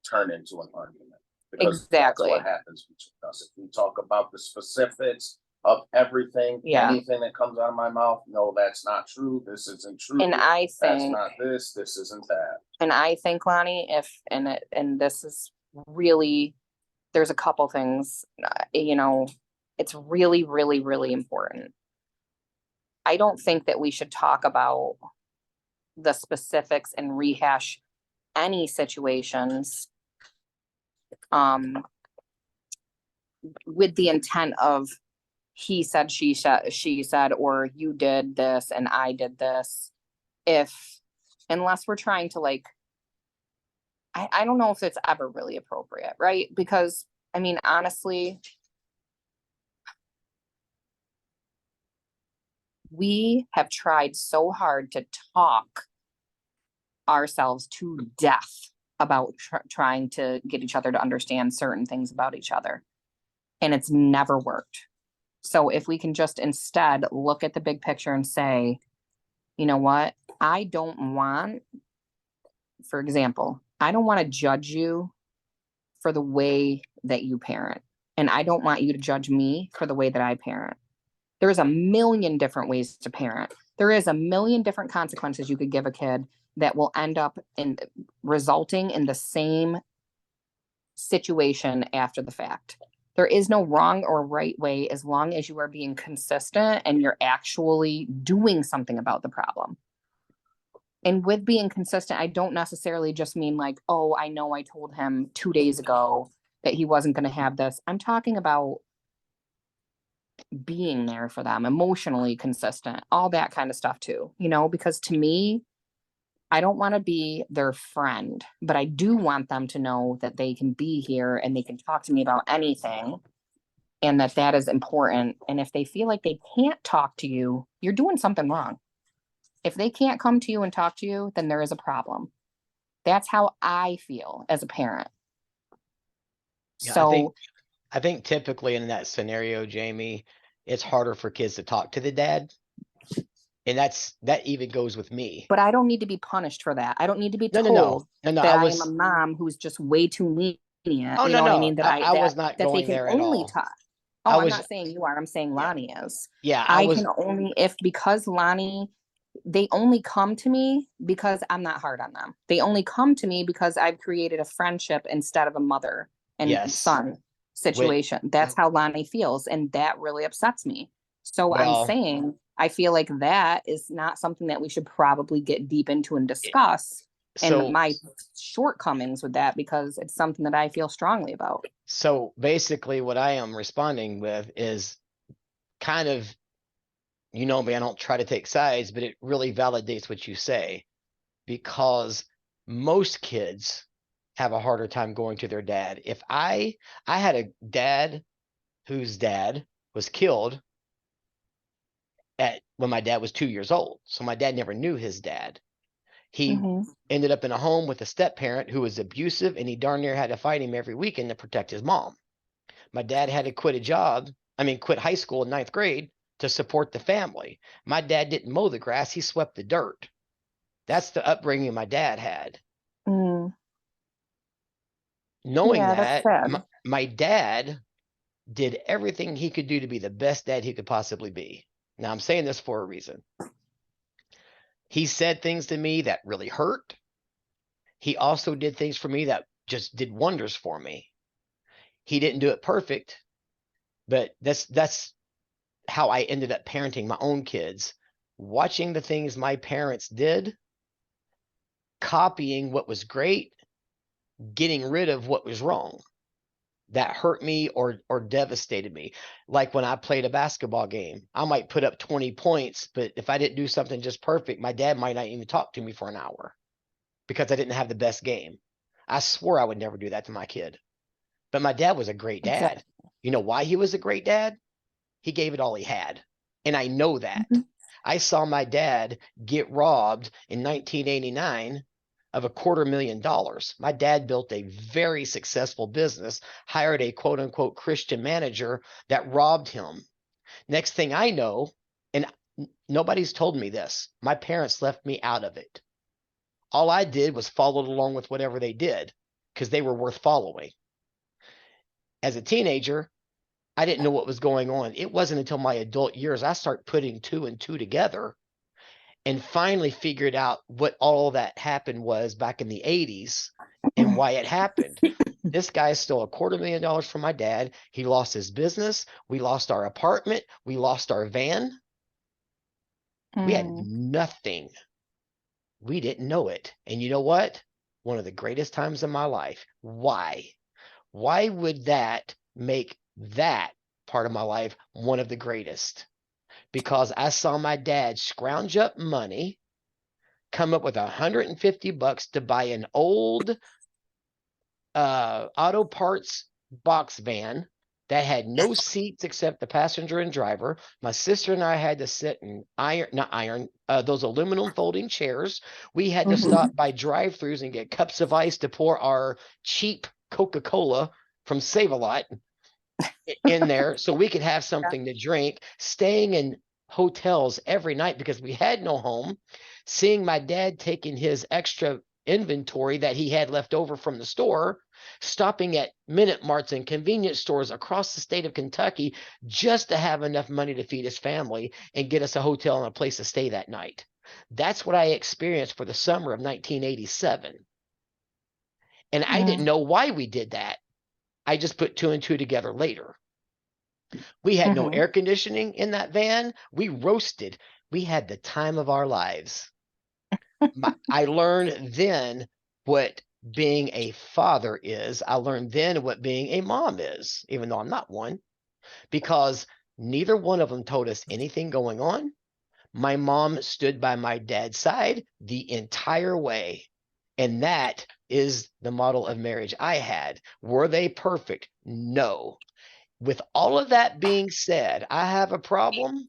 turn into an argument. Because that's
Exactly.
what happens between us. If we talk about the specifics of everything,
Yeah.
anything that comes out of my mouth, no, that's not true. This isn't true.
And I
That's
think,
not this. This isn't that.
and I think, Lonnie, and this is really, there's a couple things, you know, it's really, really, really important. I don't think that we should talk about the specifics and rehash any situations with the intent of he said, she said, or you did this and I did this. Unless we're trying to like, I don't know if it's ever really appropriate, right? Because I mean, honestly, we have tried so hard to talk ourselves to death about trying to get each other to understand certain things about each other. And it's never worked. So if we can just instead look at the big picture and say, you know what, I don't want, for example, I don't want to judge you for the way that you parent. And I don't want you to judge me for the way that I parent. There's a million different ways to parent. There is a million different consequences you could give a kid that will end up in resulting in the same situation after the fact. There is no wrong or right way as long as you are being consistent and you're actually doing something about the problem. And with being consistent, I don't necessarily just mean like, oh, I know I told him 2 days ago that he wasn't going to have this. I'm talking about being there for them, emotionally consistent, all that kind of stuff too, you know, because to me, I don't want to be their friend, but I do want them to know that they can be here and they can talk to me about anything and that is important. And if they feel like they can't talk to you, you're doing something wrong. If they can't come to you and talk to you, then there is a problem. That's how I feel as a parent.
Yeah,
So
I think typically in that scenario, Jamie, it's harder for kids to talk to the dad. And that even goes with me.
but I don't need to be punished for that. I don't need to be
No,
told
I
that I am
was,
a mom who's just way too lenient.
oh,
You
no,
know what I
no,
mean?
I was not
That they
going
can
there at
only
all.
talk.
I
Oh, I'm
was,
not saying you are. I'm saying
yeah,
Lonnie is.
yeah,
I can only, because Lonnie, they only come to me because I'm not hard on them. They only come to me because I've created a friendship instead of a mother and
yes,
son situation. That's how Lonnie feels. And that really upsets me. So I'm
well,
saying, I feel like that is not something that we should probably get deep into and discuss. And
so,
my shortcomings with that, because it's something that I feel strongly about.
so basically what I am responding with is kind of, you know me, I don't try to take sides, but it really validates what you say, because most kids have a harder time going to their dad. If I had a dad whose dad was killed when my dad was 2 years old. So my dad never knew his dad. He ended up in a home with a step parent who was abusive, and he darn near had to fight him every weekend to protect his mom. My dad had to quit high school in 9th grade to support the family. My dad didn't mow the grass, he swept the dirt. That's the upbringing my dad had. Knowing that, my dad did everything he could do to be the best dad he could possibly be. Now, I'm saying this for a reason. He said things to me that really hurt. He also did things for me that just did wonders for me. He didn't do it perfect, but that's how I ended up parenting my own kids, watching the things my parents did, copying what was great, getting rid of what was wrong that hurt me or devastated me. Like when I played a basketball game, I might put up 20 points, but if I didn't do something just perfect, my dad might not even talk to me for an hour because I didn't have the best game. I swore I would never do that to my kid. But my dad was a great dad.
Exactly.
You know why he was a great dad? He gave it all he had. And I know that. I saw my dad get robbed in 1989 of $250,000. My dad built a very successful business, hired a quote unquote Christian manager that robbed him. Next thing I know, and nobody's told me this, my parents left me out of it. All I did was followed along with whatever they did because they were worth following. As a teenager, I didn't know what was going on. It wasn't until my adult years I started putting two and two together and finally figured out what all that happened was back in the 80s and why it happened. This guy stole $250,000 from my dad. He lost his business. We lost our apartment. We lost our van. We had nothing. We didn't know it. And you know what? One of the greatest times of my life. Why? Why would that make that part of my life one of the greatest? Because I saw my dad scrounge up money, come up with $150 to buy an old auto parts box van that had no seats except the passenger and driver. My sister and I had to sit in those aluminum folding chairs. We had to stop by drive-thrus and get cups of ice to pour our cheap Coca-Cola from Save-A-Lot in there so we could have something to drink, staying in hotels every night because we had no home, seeing my dad taking his extra inventory that he had left over from the store, stopping at Minute Marts and convenience stores across the state of Kentucky just to have enough money to feed his family and get us a hotel and a place to stay that night. That's what I experienced for the summer of 1987. And I didn't know why we did that. I just put two and two together later. We had no air conditioning in that van. We roasted. We had the time of our lives. I learned then what being a father is. I learned then what being a mom is, even though I'm not one, because neither one of them told us anything going on. My mom stood by my dad's side the entire way. And that is the model of marriage I had. Were they perfect? No. With all of that being said, I have a problem.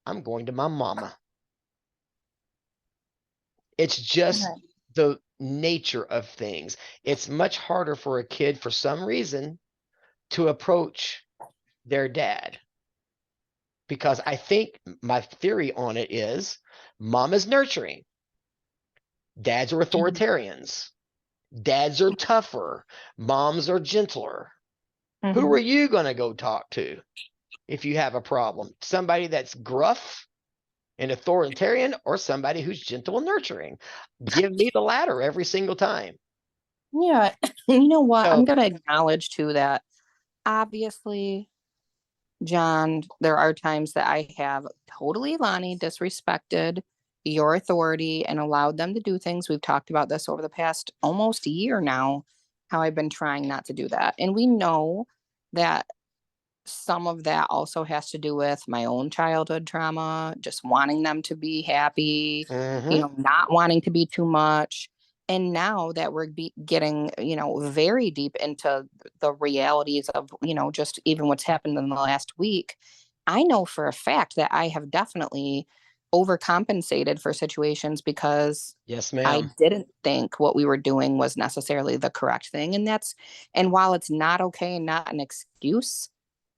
I'm going to my mama. It's just the nature of things. It's much harder for a kid, for some reason, to approach their dad. Because I think my theory on it is mom is nurturing. Dads are authoritarians. Dads are tougher. Moms are gentler. Who are you going to go talk to if you have a problem? Somebody that's gruff and authoritarian or somebody who's gentle and nurturing? Give me the latter every single time.
Yeah. You know what?
So-
I'm going to acknowledge too that obviously, John, there are times that I have totally, Lonnie, disrespected your authority and allowed them to do things. We've talked about this over the past almost year now, how I've been trying not to do that. And we know that some of that also has to do with my own childhood trauma, just wanting them to be happy, not wanting to be too much. And now that we're getting, very deep into the realities of, just even what's happened in the last week, I know for a fact that I have definitely overcompensated for situations because
yes,
I
ma'am.
didn't think what we were doing was necessarily the correct thing. And while it's not okay and not an excuse,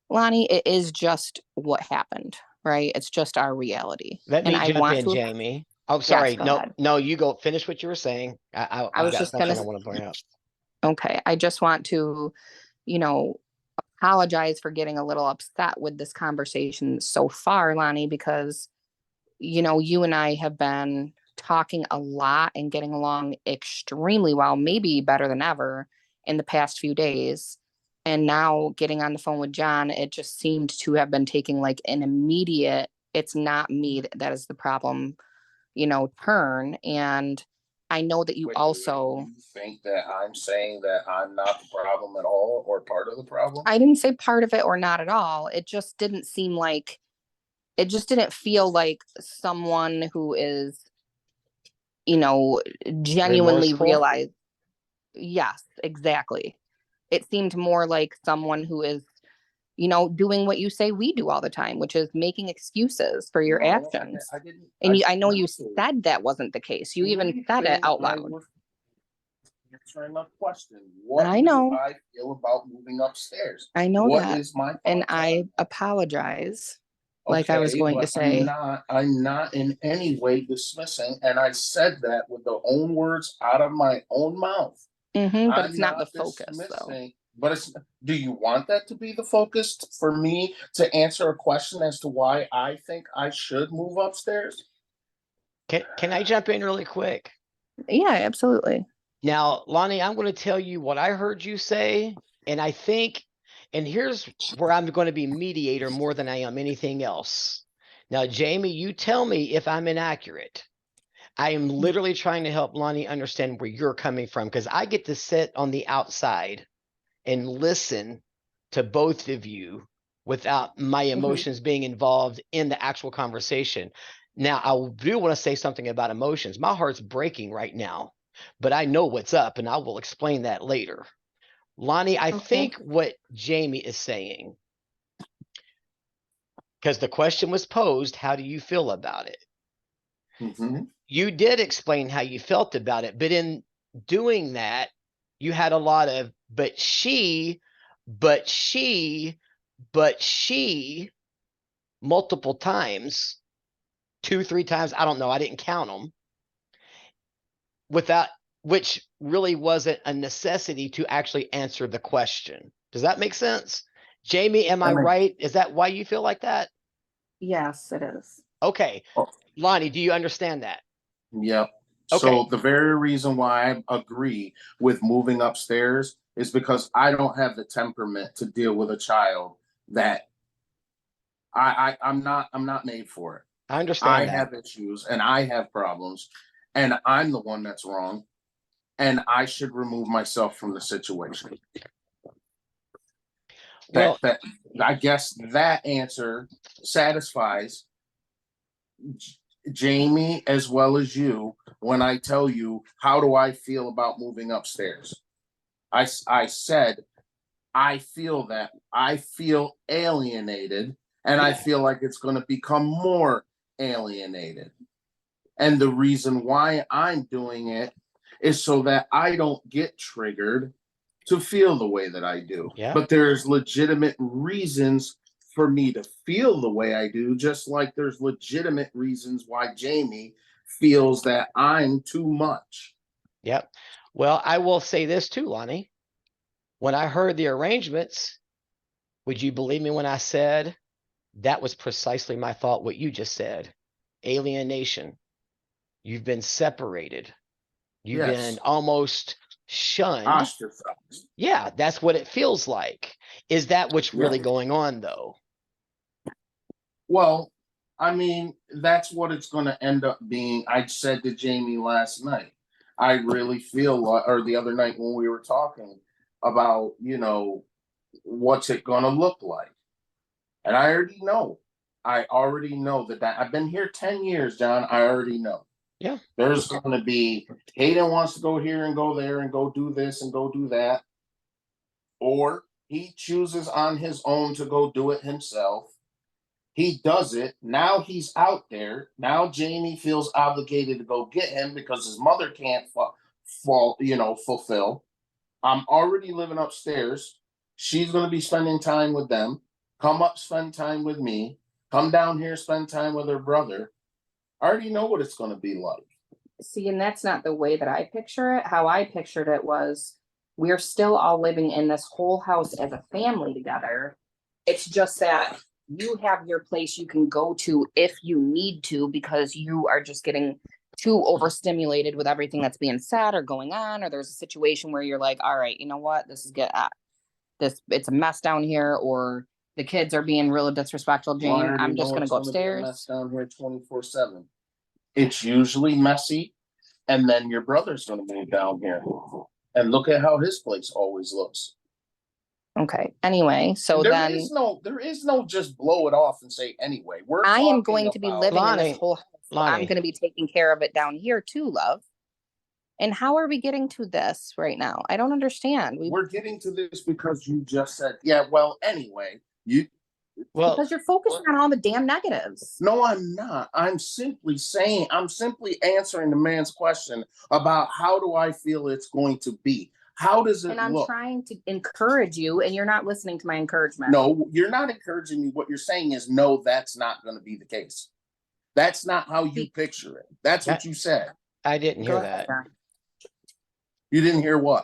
Lonnie, it is just what happened, right? It's just our reality.
Let me
I
jump
want
in,
to.
Jamie. Oh, sorry.
Go
No,
ahead.
no, you go finish what you were saying. I've
was
got
just
something
gonna
I want to bring up.
Okay. I just want to, apologize for getting a little upset with this conversation so far, Lonnie, because, you and I have been talking a lot and getting along extremely well, maybe better than ever in the past few days. And now getting on the phone with John, it just seemed to have been taking like an immediate, it's not me that is the problem, turn. And I know that you
Wait,
also.
you think that I'm saying that I'm not the problem at all or part of the problem?
I didn't say part of it or not at all. It just didn't seem like, it just didn't feel like someone who is, genuinely
Remorseful?
realize. Yes, exactly. It seemed more like someone who is doing what you say we do all the time, which is making excuses for your
No,
actions.
I didn't.
And I know
did
you
not do it.
said that wasn't the case. You even
Anything
said it out
I
loud.
was answering a question. What
I
do
know.
I feel about moving upstairs?
I know
What
that.
is my
And
thoughts on
I
it?
apologize. Like I was
Okay,
going to
but
say.
I'm not in any way dismissing, and I said that with the own words out of my own mouth.
But
I'm
it's not the
not
focus though.
dismissing, but do you want that to be the focus for me to answer a question as to why I think I should move upstairs?
Can I jump in really quick?
Yeah, absolutely.
Now, Lonnie, I'm going to tell you what I heard you say, and I think, and here's where I'm going to be mediator more than I am anything else. Now, Jamie, you tell me if I'm inaccurate. I am literally trying to help Lonnie understand where you're coming from, because I get to sit on the outside and listen to both of you without my emotions being involved in the actual conversation. Now, I do want to say something about emotions. My heart's breaking right now, but I know what's up, and I will explain that later. Lonnie, I think what Jamie is saying, because the question was posed, how do you feel about it?
Mhm.
You did explain how you felt about it, but in doing that, you had a lot of, but she, multiple times, 2, 3 times. I don't know. I didn't count them. Which really wasn't a necessity to actually answer the question. Does that make sense? Jamie, am I right? Is that why you feel like that?
Yes, it is.
Okay.
Oh.
Lonnie, do you understand that?
Yep.
Okay.
So the very reason why I agree with moving upstairs is because I don't have the temperament to deal with a child that I'm not made for it.
I understand that.
have issues and I have problems, and I'm the one that's wrong, and I should remove myself from the situation.
Well,
That I guess that answer satisfies Jamie as well as you when I tell you how do I feel about moving upstairs. I said I feel alienated, and I feel like it's going to become more alienated. And the reason why I'm doing it is so that I don't get triggered to feel the way that I do.
Yeah.
But there's legitimate reasons for me to feel the way I do, just like there's legitimate reasons why Jamie feels that I'm too much.
Yep. Well, I will say this too, Lonnie. When I heard the arrangements, would you believe me when I said that was precisely my thought, what you just said? Alienation. You've been separated. You've been almost shunned.
Ostracized.
Yeah, that's what it feels like. Is that what's really
Yeah.
going on, though?
Well, I mean, that's what it's going to end up being. I said to Jamie last night, I really feel like, or the other night when we were talking about, what's it going to look like? And I already know. I already know that I've been here 10 years, John. I already know.
Yeah.
There's going to be Hayden wants to go here and go there and go do this and go do that. Or he chooses on his own to go do it himself. He does it. Now he's out there. Now Jamie feels obligated to go get him because his mother can't fulfill. I'm already living upstairs. She's going to be spending time with them. Come up, spend time with me. Come down here, spend time with her brother. I already know what it's going to be like.
See, and that's not the way that I picture it. How I pictured it was we're still all living in this whole house as a family together. It's just that you have your place you can go to if you need to, because you are just getting too overstimulated with everything that's being said or going on, or there's a situation where you're like, all right, you know what, it's a mess down here, or the kids are being really disrespectful, Jane. I'm just gonna go upstairs.
Mess down here 24/7. It's usually messy, and then your brother's gonna move down here. And look at how his place always looks.
Okay. Anyway, so
there
then
is no just blow it off and say anyway.
I am going to be living in
Lonnie,
this whole house. So I'm
Lonnie.
going to be taking care of it down here too, love. And how are we getting to this right now? I don't understand.
We're getting to this because you just said, yeah, well, anyway, You,
Well,
Because you're focusing on all the damn negatives.
no, I'm not. I'm simply answering the man's question about how do I feel it's going to be? How does it
And I'm
look?
trying to encourage you, and you're not listening to my encouragement.
No, you're not encouraging me. What you're saying is, no, that's not going to be the case. That's not how you picture it. That's what you said.
I didn't
Go
hear
ahead,
that.
sir.
You didn't hear what?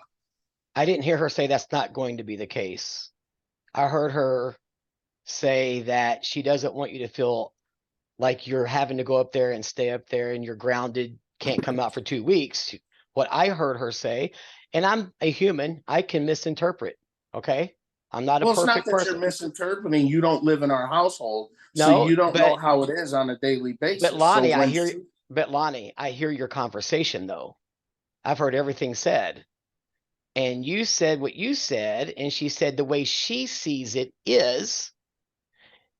I didn't hear her say that's not going to be the case. I heard her say that she doesn't want you to feel like you're having to go up there and stay up there and you're grounded, can't come out for 2 weeks. What I heard her say, and I'm a human, I can misinterpret. Okay. I'm not a
Well, it's not
perfect
that
person.
you're misinterpreting. You don't live in our household, so
No,
you don't know
but
how it is on a daily basis.
but Lonnie,
so
I
when
hear
she-
but Lonnie, I hear your conversation though. I've heard everything said. And you said what you said, and she said the way she sees it is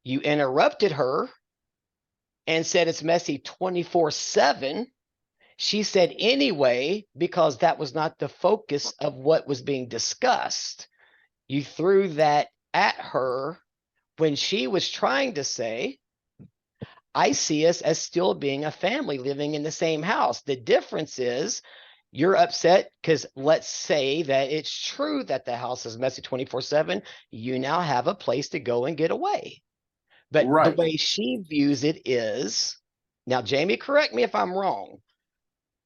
you interrupted her and said it's messy 24/7. She said anyway, because that was not the focus of what was being discussed. You threw that at her when she was trying to say, I see us as still being a family living in the same house. The difference is you're upset because let's say that it's true that the house is messy 24/7. You now have a place to go and get away. But the
Right.
way she views it is, now, Jamie, correct me if I'm wrong.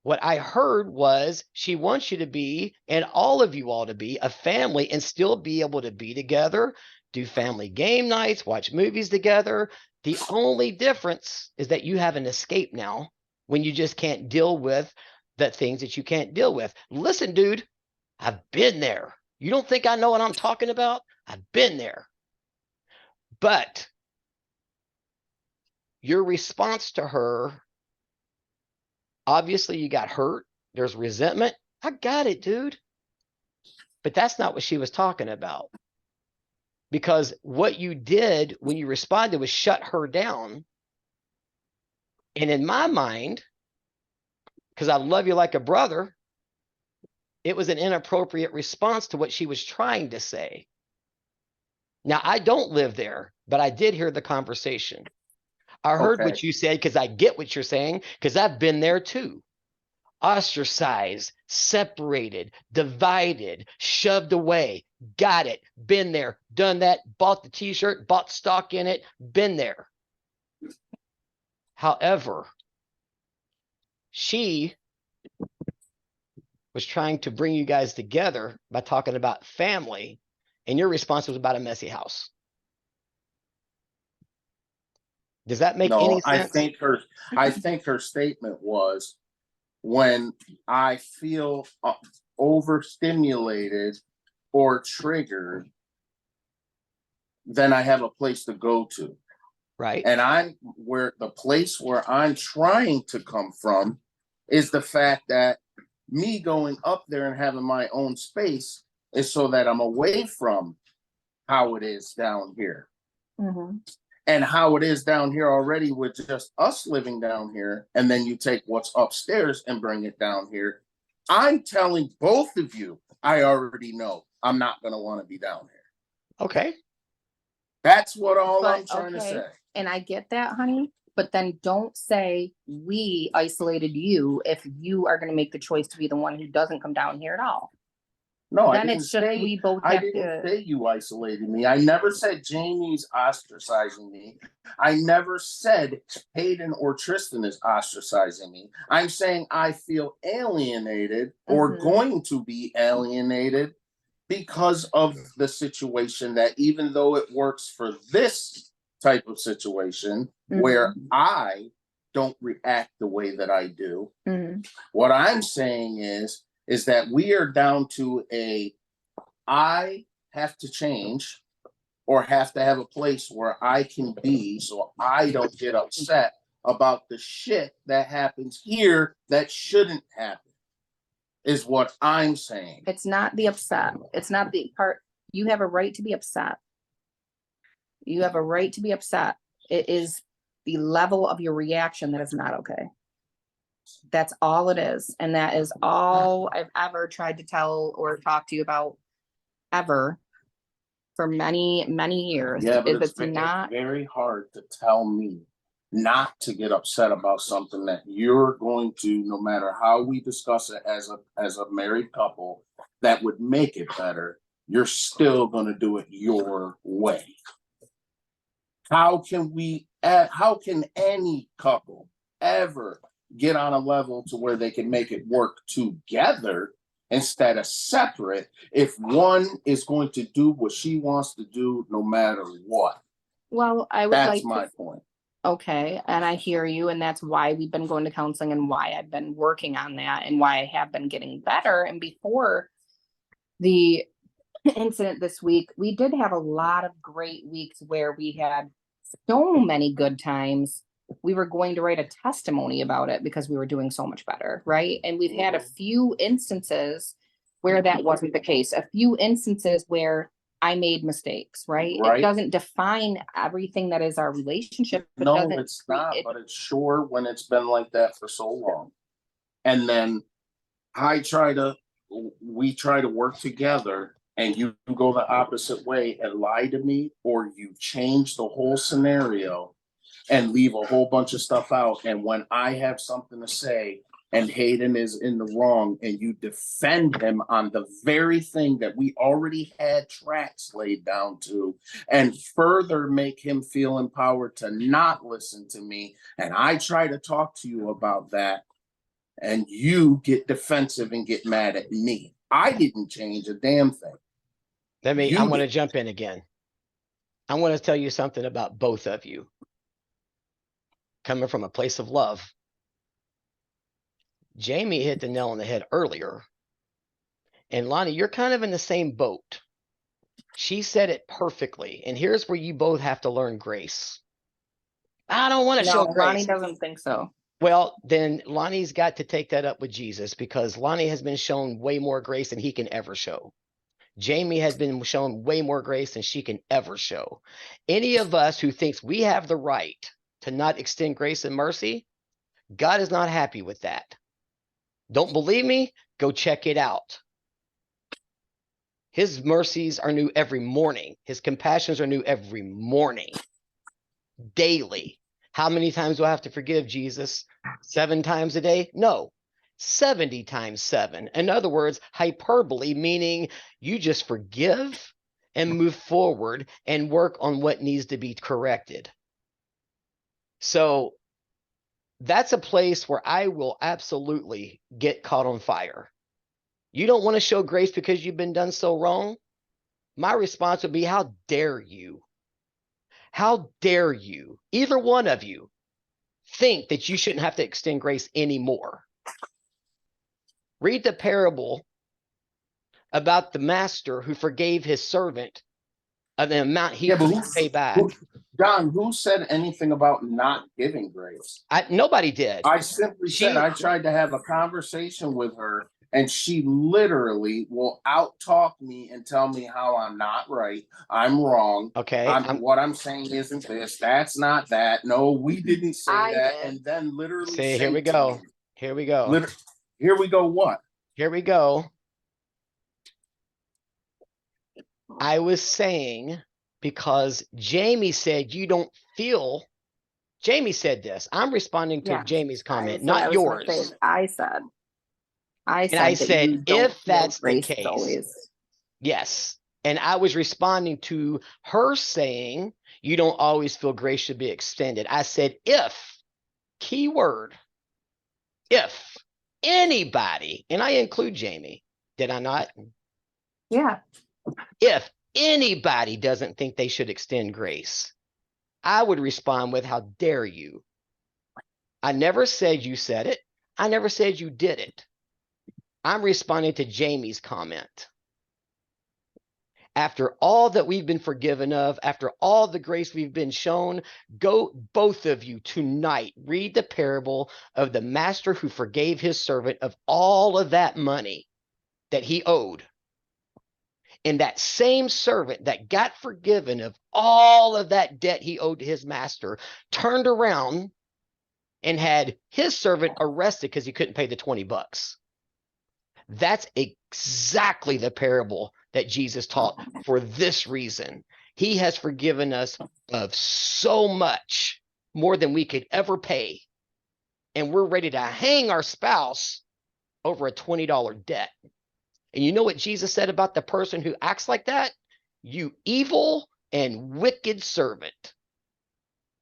What I heard was she wants you to be, and all of you all to be, a family and still be able to be together, do family game nights, watch movies together. The only difference is that you have an escape now when you just can't deal with the things that you can't deal with. Listen, dude, I've been there. You don't think I know what I'm talking about? I've been there. But your response to her, obviously you got hurt. There's resentment. I got it, dude. But that's not what she was talking about. Because what you did when you responded was shut her down. And in my mind, because I love you like a brother, it was an inappropriate response to what she was trying to say. Now, I don't live there, but I did hear the conversation. I heard
Okay.
what you said because I get what you're saying, because I've been there too. Ostracized, separated, divided, shoved away. Got it. Been there, done that, bought the t-shirt, bought stock in it, been there. However, she was trying to bring you guys together by talking about family, and your response was about a messy house. Does that make any
No,
sense?
I think her statement was, when I feel overstimulated or triggered, then I have a place to go to.
Right.
And the place where I'm trying to come from is the fact that me going up there and having my own space is so that I'm away from how it is down here.
Mm-hmm.
And how it is down here already with just us living down here. And then you take what's upstairs and bring it down here. I'm telling both of you, I already know I'm not going to want to be down here.
Okay.
That's what I'm trying to
okay,
say.
and I get that, honey, but then don't say we isolated you if you are gonna make the choice to be the one who doesn't come down here at all.
No, I
Then
didn't
it's just
say
we both
I
have
didn't
to.
say you isolated me. I never said Jamie's ostracizing me. I never said Hayden or Tristan is ostracizing me. I'm saying I feel alienated or
Mhm.
going to be alienated because of the situation, that even though it works for this type of situation where I don't react the way that I do,
Mhm.
what I'm saying is that we are down to I have to change or have to have a place where I can be so I don't get upset about the shit that happens here that shouldn't happen, is what I'm saying.
It's not the upset. It's not the part. You have a right to be upset. You have a right to be upset. It is the level of your reaction that is not okay. That's all it is. And that is all I've ever tried to tell or talk to you about ever for many, many years.
Yeah, but
If
it's
it's not,
very hard to tell me not to get upset about something that you're going to, no matter how we discuss it as a married couple, that would make it better, you're still gonna do it your way. How can any couple ever get on a level to where they can make it work together instead of separate if one is going to do what she wants to do no matter what?
well, I would like
That's
to.
my point.
Okay, and I hear you, and that's why we've been going to counseling and why I've been working on that and why I have been getting better. And before the incident this week, we did have a lot of great weeks where we had so many good times. We were going to write a testimony about it because we were doing so much better, right? And we've had a few instances where that wasn't the case, a few instances where I made mistakes, right? It
Right.
doesn't define everything that is our relationship. It
No,
doesn't
it's not,
it-
but it's sure when it's been like that for so long. And then we try to work together and you go the opposite way and lie to me, or you change the whole scenario and leave a whole bunch of stuff out. And when I have something to say and Hayden is in the wrong and you defend him on the very thing that we already had tracks laid down to, and further make him feel empowered to not listen to me, and I try to talk to you about that, and you get defensive and get mad at me. I didn't change a damn thing.
I
You
want to
did.
jump in again. I want to tell you something about both of you. Coming from a place of love. Jamie hit the nail on the head earlier. And Lonnie, you're kind of in the same boat. She said it perfectly. And here's where you both have to learn grace. I don't want to
No,
show
Lonnie
grace.
doesn't think so.
Well, then Lonnie's got to take that up with Jesus, because Lonnie has been shown way more grace than he can ever show. Jamie has been shown way more grace than she can ever show. Any of us who thinks we have the right to not extend grace and mercy, God is not happy with that. Don't believe me? Go check it out. His mercies are new every morning. His compassions are new every morning, daily. How many times do I have to forgive, Jesus? 7 times a day? No, 70 times 7. In other words, hyperbole, meaning you just forgive and move forward and work on what needs to be corrected. So that's a place where I will absolutely get caught on fire. You don't want to show grace because you've been done so wrong? My response would be, how dare you? How dare you, either one of you, think that you shouldn't have to extend grace anymore? Read the parable about the master who forgave his servant of the amount he couldn't pay back.
John, who said anything about not giving grace?
Nobody did.
I simply said I tried to have a conversation with her, and she literally will out-talk me and tell me how I'm not right, I'm wrong.
Okay.
What I'm saying isn't this, that's not that. No, we didn't say
I
that.
did.
And then literally
See, here
say
we
to
go.
me,
Here we go.
Here we go, what?
Here we go. I was saying, because Jamie said you don't feel. Jamie said this. I'm responding to
Yeah,
Jamie's comment,
That's what I
not
was gonna
yours.
say. I said
And I
that
said,
you don't
if
feel
that's the
grace
case,
always.
yes. And I was responding to her saying, you don't always feel grace should be extended. I said, if, key word, if anybody, and I include Jamie, did I not?
Yeah.
If anybody doesn't think they should extend grace, I would respond with, how dare you? I never said you said it. I never said you did it. I'm responding to Jamie's comment. After all that we've been forgiven of, after all the grace we've been shown, go, both of you, tonight, read the parable of the master who forgave his servant of all of that money that he owed. And that same servant that got forgiven of all of that debt he owed to his master turned around and had his servant arrested because he couldn't pay the $20. That's exactly the parable that Jesus taught for this reason. He has forgiven us of so much more than we could ever pay. And we're ready to hang our spouse over a $20 debt. And you know what Jesus said about the person who acts like that? You evil and wicked servant.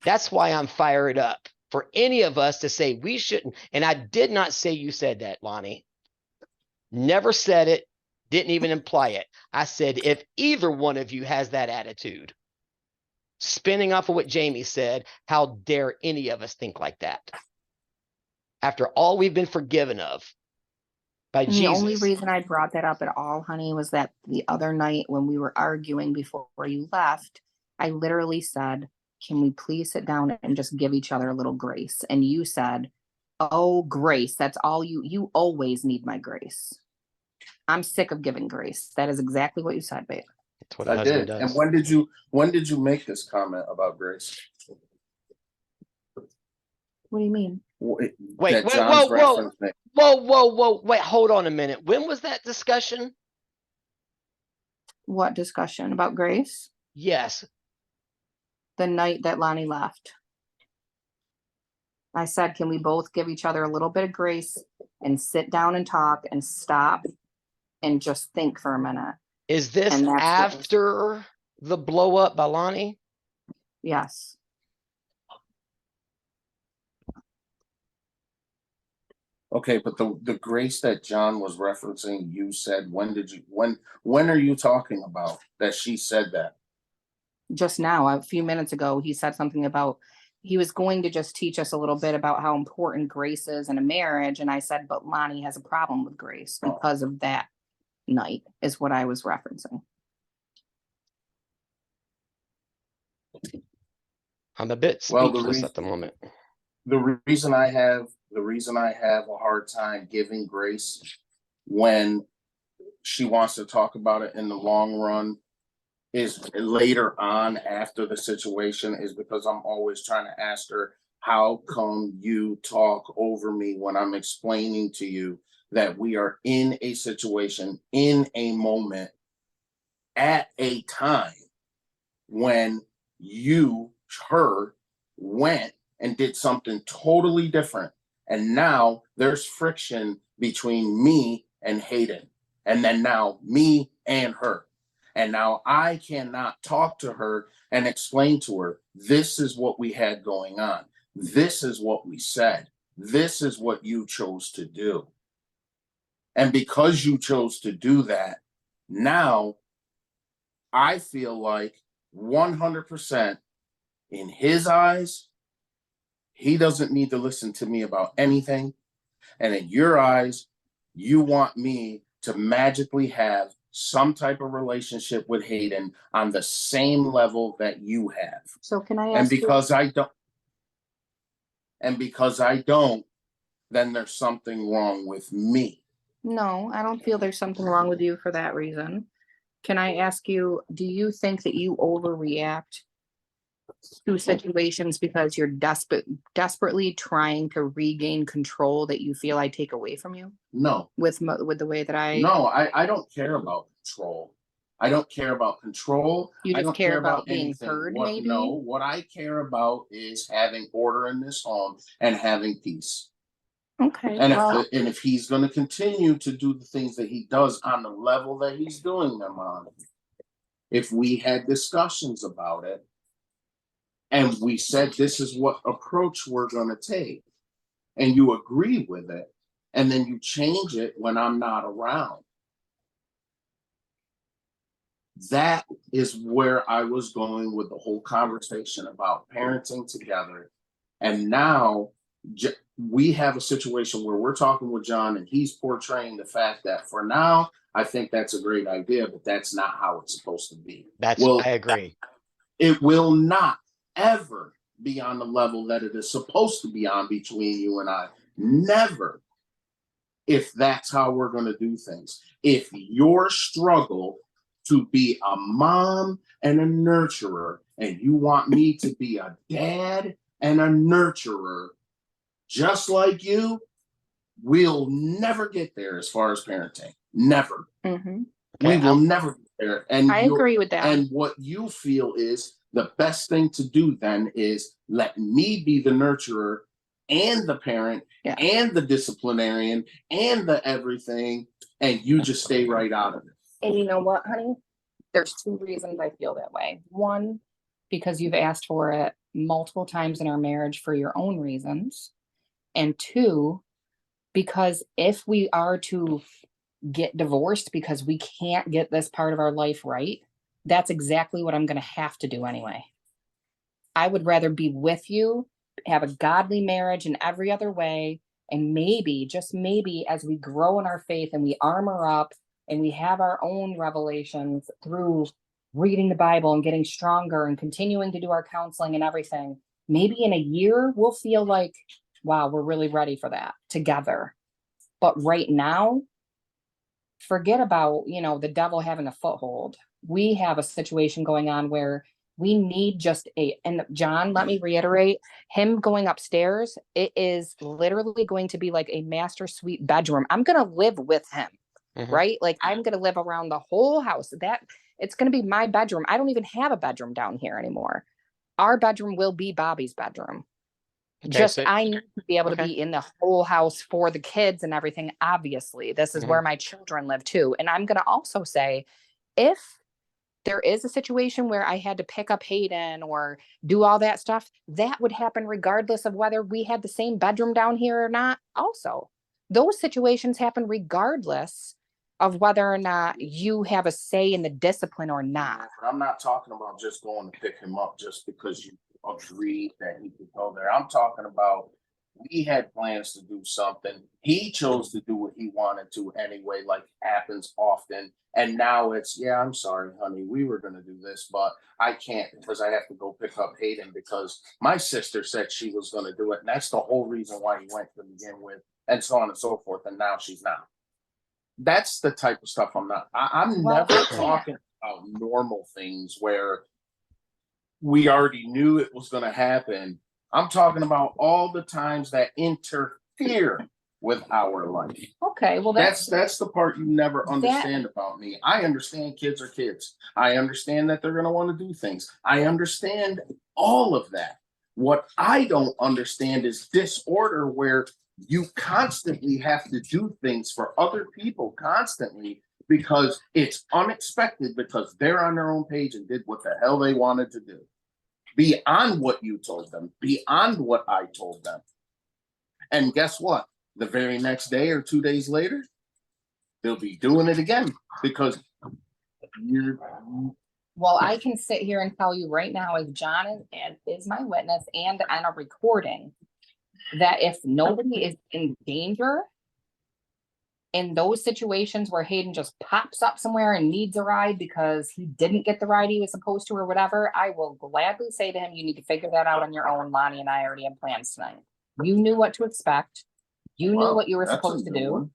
That's why I'm fired up for any of us to say we shouldn't. And I did not say you said that, Lonnie. Never said it. Didn't even imply it. I said, if either one of you has that attitude, spinning off of what Jamie said, how dare any of us think like that? After all we've been forgiven of by
And
Jesus.
the only reason I brought that up at all, honey, was that the other night when we were arguing before you left, I literally said, can we please sit down and just give each other a little grace? And you said, oh, grace, that's all you always need my grace. I'm sick of giving grace. That is exactly what you said, babe.
That's what a
I
husband
did.
does.
And when did you make this comment about grace?
What do you mean?
Wait,
That
whoa,
John's
whoa.
referencing.
Whoa. Wait, hold on a minute. When was that discussion?
What discussion about grace?
Yes.
The night that Lonnie left. I said, can we both give each other a little bit of grace and sit down and talk and stop and just think for a minute?
Is this
And that's what-
after the blow up by Lonnie?
Yes.
Okay, but the grace that John was referencing, you said, when are you talking about that she said that?
Just now, a few minutes ago, he said something about he was going to just teach us a little bit about how important grace is in a marriage. And I said, but Lonnie has a problem with grace because of that night, is what I was referencing.
I'm a bit
Well,
speechless at the moment.
The reason I have a hard time giving grace when she wants to talk about it in the long run is later on after the situation is because I'm always trying to ask her, how come you talk over me when I'm explaining to you that we are in a situation, in a moment, at a time when her went and did something totally different. And now there's friction between me and Hayden. And then now me and her. And now I cannot talk to her and explain to her, this is what we had going on. This is what we said. This is what you chose to do. And because you chose to do that, now I feel like 100% in his eyes, he doesn't need to listen to me about anything. And in your eyes, you want me to magically have some type of relationship with Hayden on the same level that you have.
So can I
And
ask
because I don't, then there's something wrong with me.
No, I don't feel there's something wrong with you for that reason. Can I ask you, do you think that you overreact to situations because you're desperately trying to regain control that you feel I take away from you
No,
with the way that I
I don't care about control. I don't care about control.
You
I
just
don't
care about being
anything.
heard, maybe?
What I care about is having order in this home and having peace.
Okay,
And
well,
if he's going to continue to do the things that he does on the level that he's doing them on, if we had discussions about it and we said this is what approach we're going to take, and you agree with it, and then you change it when I'm not around, that is where I was going with the whole conversation about parenting together. And now we have a situation where we're talking with John and he's portraying the fact that for now, I think that's a great idea, but that's not how it's supposed to be.
I agree.
It will not ever be on the level that it is supposed to be on between you and I. Never. If that's how we're going to do things. If your struggle to be a mom and a nurturer, and you want me to be a dad and a nurturer, just like you, we'll never get there as far as parenting. Never.
mhm.
We
Okay,
will never be there. And
I agree with that.
and what you feel is the best thing to do then is let me be the nurturer and the parent
Yeah.
and the disciplinarian and the everything, and you just stay right out of it.
And you know what, honey? There's two reasons I feel that way. One, because you've asked for it multiple times in our marriage for your own reasons. And two, because if we are to get divorced because we can't get this part of our life right, that's exactly what I'm going to have to do anyway. I would rather be with you, have a godly marriage in every other way, and maybe, just maybe, as we grow in our faith and we armor up and we have our own revelations through reading the Bible and getting stronger and continuing to do our counseling and everything, maybe in a year we'll feel like, wow, we're really ready for that together. But right now, forget about, the devil having a foothold. We have a situation going on where we need and John, let me reiterate, him going upstairs, it is literally going to be like a master suite bedroom. I'm going to live with him,
Mhm.
right? Like I'm going to live around the whole house. It's going to be my bedroom. I don't even have a bedroom down here anymore. Our bedroom will be Bobby's bedroom.
Okay, so
I need to be able to
okay.
be in the whole house for the kids and everything. Obviously, this is where my children live too. And I'm going to also say, if there is a situation where I had to pick up Hayden or do all that stuff, that would happen regardless of whether we had the same bedroom down here or not. Also, those situations happen regardless of whether or not you have a say in the discipline or not.
I'm not talking about just going to pick him up just because you agreed that he could go there. I'm talking about we had plans to do something. He chose to do what he wanted to anyway, like happens often. And now it's, yeah, I'm sorry, honey, we were going to do this, but I can't because I have to go pick up Hayden because my sister said she was going to do it. And that's the whole reason why he went to begin with, and so on and so forth. And now she's not. That's the type of stuff I'm
Well,
never
I can't.
talking about normal things where we already knew it was going to happen. I'm talking about all the times that interfere with our life.
Okay, well,
That's the part you never understand about me. I understand kids are kids. I understand that they're going to want to do things. I understand all of that. What I don't understand is disorder where you constantly have to do things for other people constantly because it's unexpected because they're on their own page and did what the hell they wanted to do. Beyond what you told them, beyond what I told them. And guess what? The very next day or 2 days later, they'll be doing it again because you're.
Well, I can sit here and tell you right now, as John is my witness and on a recording, that if nobody is in danger in those situations where Hayden just pops up somewhere and needs a ride because he didn't get the ride he was supposed to or whatever, I will gladly say to him, you need to figure that out on your own. Lonnie and I already had plans tonight. You knew what to expect. You knew what you were supposed to do.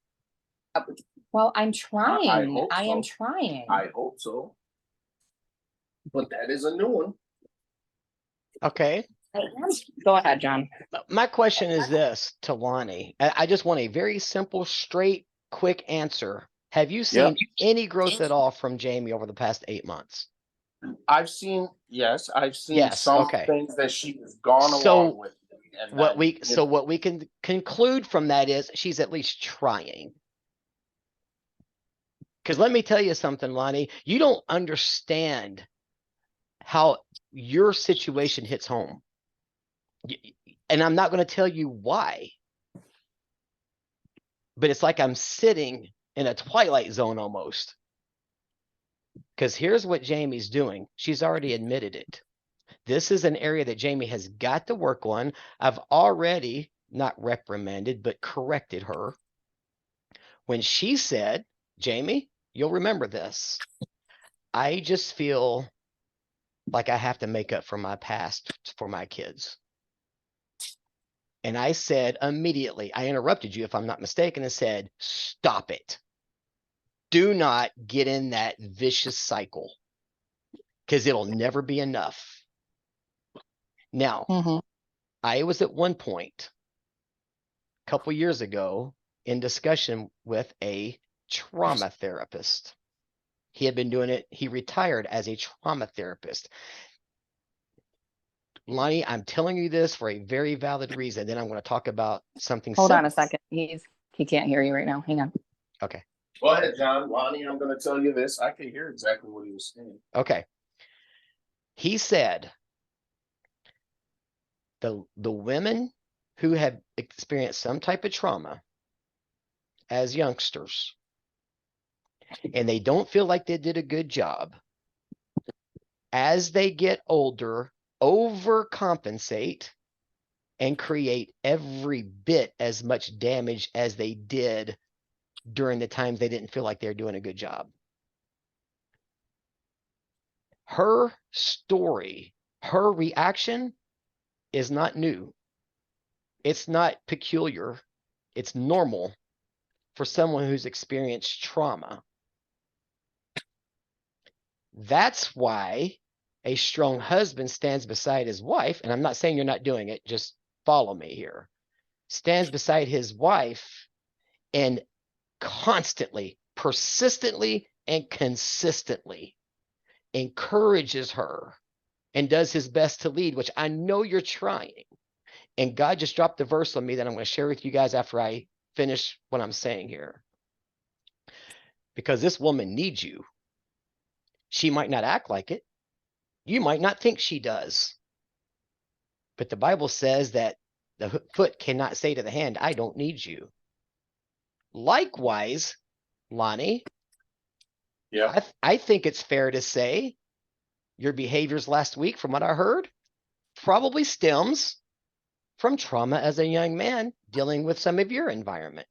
Well, I'm trying. I am trying.
I hope so. But that is a new one.
Okay.
Go ahead, John.
My question is this to Lonnie. I just want a very simple, straight, quick answer. Have you seen any growth at all from Jamie over the past 8 months?
I've seen some things that she has gone along with. And
what we can conclude from that is she's at least trying. Because let me tell you something, Lonnie, you don't understand how your situation hits home. And I'm not going to tell you why. But it's like I'm sitting in a twilight zone almost. Because here's what Jamie's doing. She's already admitted it. This is an area that Jamie has got to work on. I've already not reprimanded, but corrected her. When she said, Jamie, you'll remember this. I just feel like I have to make up for my past for my kids. And I said immediately, I interrupted you if I'm not mistaken, and said, stop it. Do not get in that vicious cycle because it'll never be enough. Now, I was at one point a couple years ago in discussion with a trauma therapist. He had been doing it. He retired as a trauma therapist. Lonnie, I'm telling you this for a very valid reason. Then I'm going to talk about something.
Hold on a second. He can't hear you right now. Hang on.
Okay.
Go ahead, John. Lonnie, I'm gonna tell you this. I can hear exactly what he was saying.
Okay. He said the women who have experienced some type of trauma as youngsters and they don't feel like they did a good job, as they get older, overcompensate and create every bit as much damage as they did during the times they didn't feel like they were doing a good job. Her story, her reaction is not new. It's not peculiar. It's normal for someone who's experienced trauma. That's why a strong husband stands beside his wife, and I'm not saying you're not doing it, just follow me here. Stands beside his wife and constantly, persistently, and consistently encourages her and does his best to lead, which I know you're trying. And God just dropped the verse on me that I'm going to share with you guys after I finish what I'm saying here. Because this woman needs you. She might not act like it. You might not think she does. But the Bible says that the foot cannot say to the hand, I don't need you. Likewise, Lonnie,
Yeah.
I think it's fair to say your behaviors last week, from what I heard, probably stems from trauma as a young man dealing with some of your environment.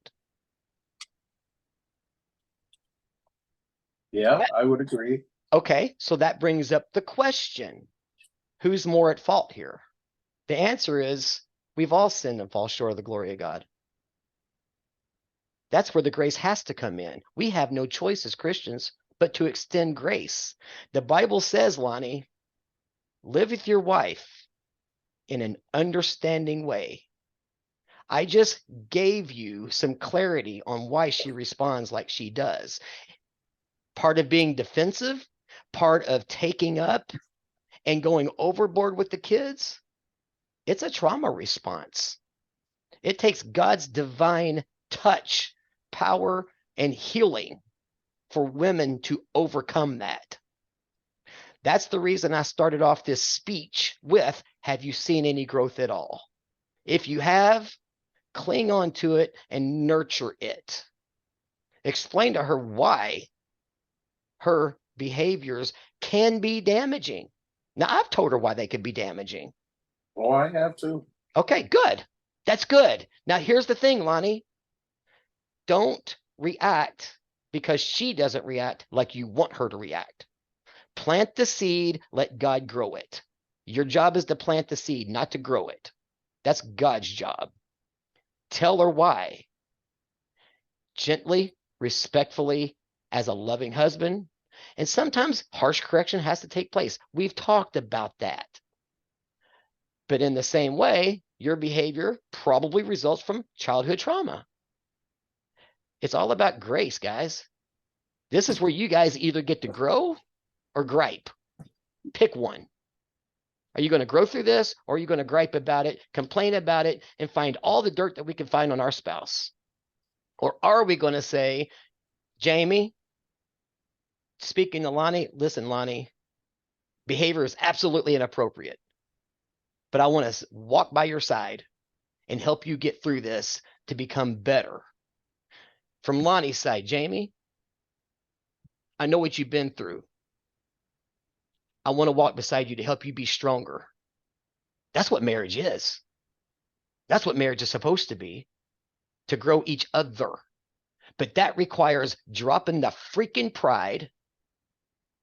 Yeah, I would agree.
Okay, so that brings up the question, who's more at fault here? The answer is we've all sinned and fall short of the glory of God. That's where the grace has to come in. We have no choice as Christians but to extend grace. The Bible says, Lonnie, live with your wife in an understanding way. I just gave you some clarity on why she responds like she does. Part of being defensive, part of taking up and going overboard with the kids, it's a trauma response. It takes God's divine touch, power, and healing for women to overcome that. That's the reason I started off this speech with, have you seen any growth at all? If you have, cling on to it and nurture it. Explain to her why her behaviors can be damaging. Now, I've told her why they could be damaging.
Oh, I have too.
Okay, good. That's good. Now, here's the thing, Lonnie. Don't react because she doesn't react like you want her to react. Plant the seed, let God grow it. Your job is to plant the seed, not to grow it. That's God's job. Tell her why. Gently, respectfully, as a loving husband. And sometimes harsh correction has to take place. We've talked about that. But in the same way, your behavior probably results from childhood trauma. It's all about grace, guys. This is where you guys either get to grow or gripe. Pick one. Are you going to grow through this, or are you going to gripe about it, complain about it, and find all the dirt that we can find on our spouse? Or are we going to say, Jamie, speaking to Lonnie, listen, Lonnie, behavior is absolutely inappropriate, but I want to walk by your side and help you get through this to become better. From Lonnie's side, Jamie, I know what you've been through. I want to walk beside you to help you be stronger. That's what marriage is. That's what marriage is supposed to be, to grow each other. But that requires dropping the freaking pride,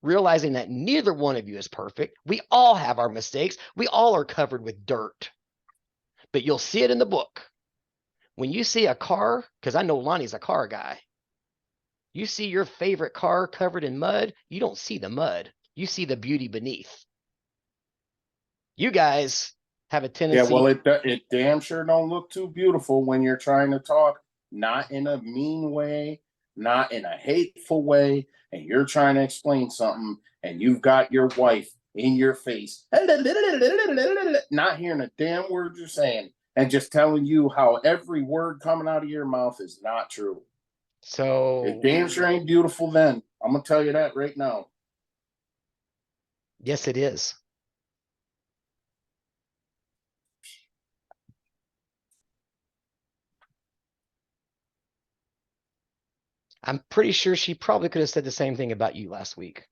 realizing that neither one of you is perfect. We all have our mistakes. We all are covered with dirt. But you'll see it in the book. When you see a car, because I know Lonnie's a car guy, you see your favorite car covered in mud, you don't see the mud. You see the beauty beneath. You guys have a tendency.
Yeah, well, it damn sure don't look too beautiful when you're trying to talk, not in a mean way, not in a hateful way, and you're trying to explain something, and you've got your wife in your face, not hearing a damn word you're saying, and just telling you how every word coming out of your mouth is not true.
So,
It damn sure ain't beautiful then. I'm gonna tell you that right now.
yes, it is. I'm pretty sure she probably could have said the same thing about you last week.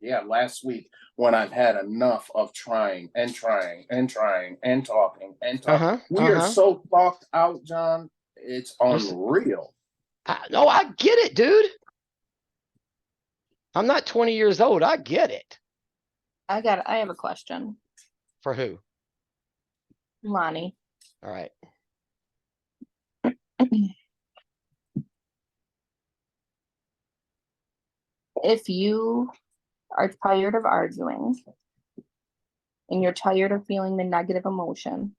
Yeah, last week when I've had enough of trying and trying and trying and talking and talking.
Uh-huh,
We are
uh-huh.
so talked out, John. It's unreal.
No, I get it, dude. I'm not 20 years old. I get it.
I have a question.
For who?
Lonnie.
All right.
If you are tired of arguing and you're tired of feeling the negative emotion,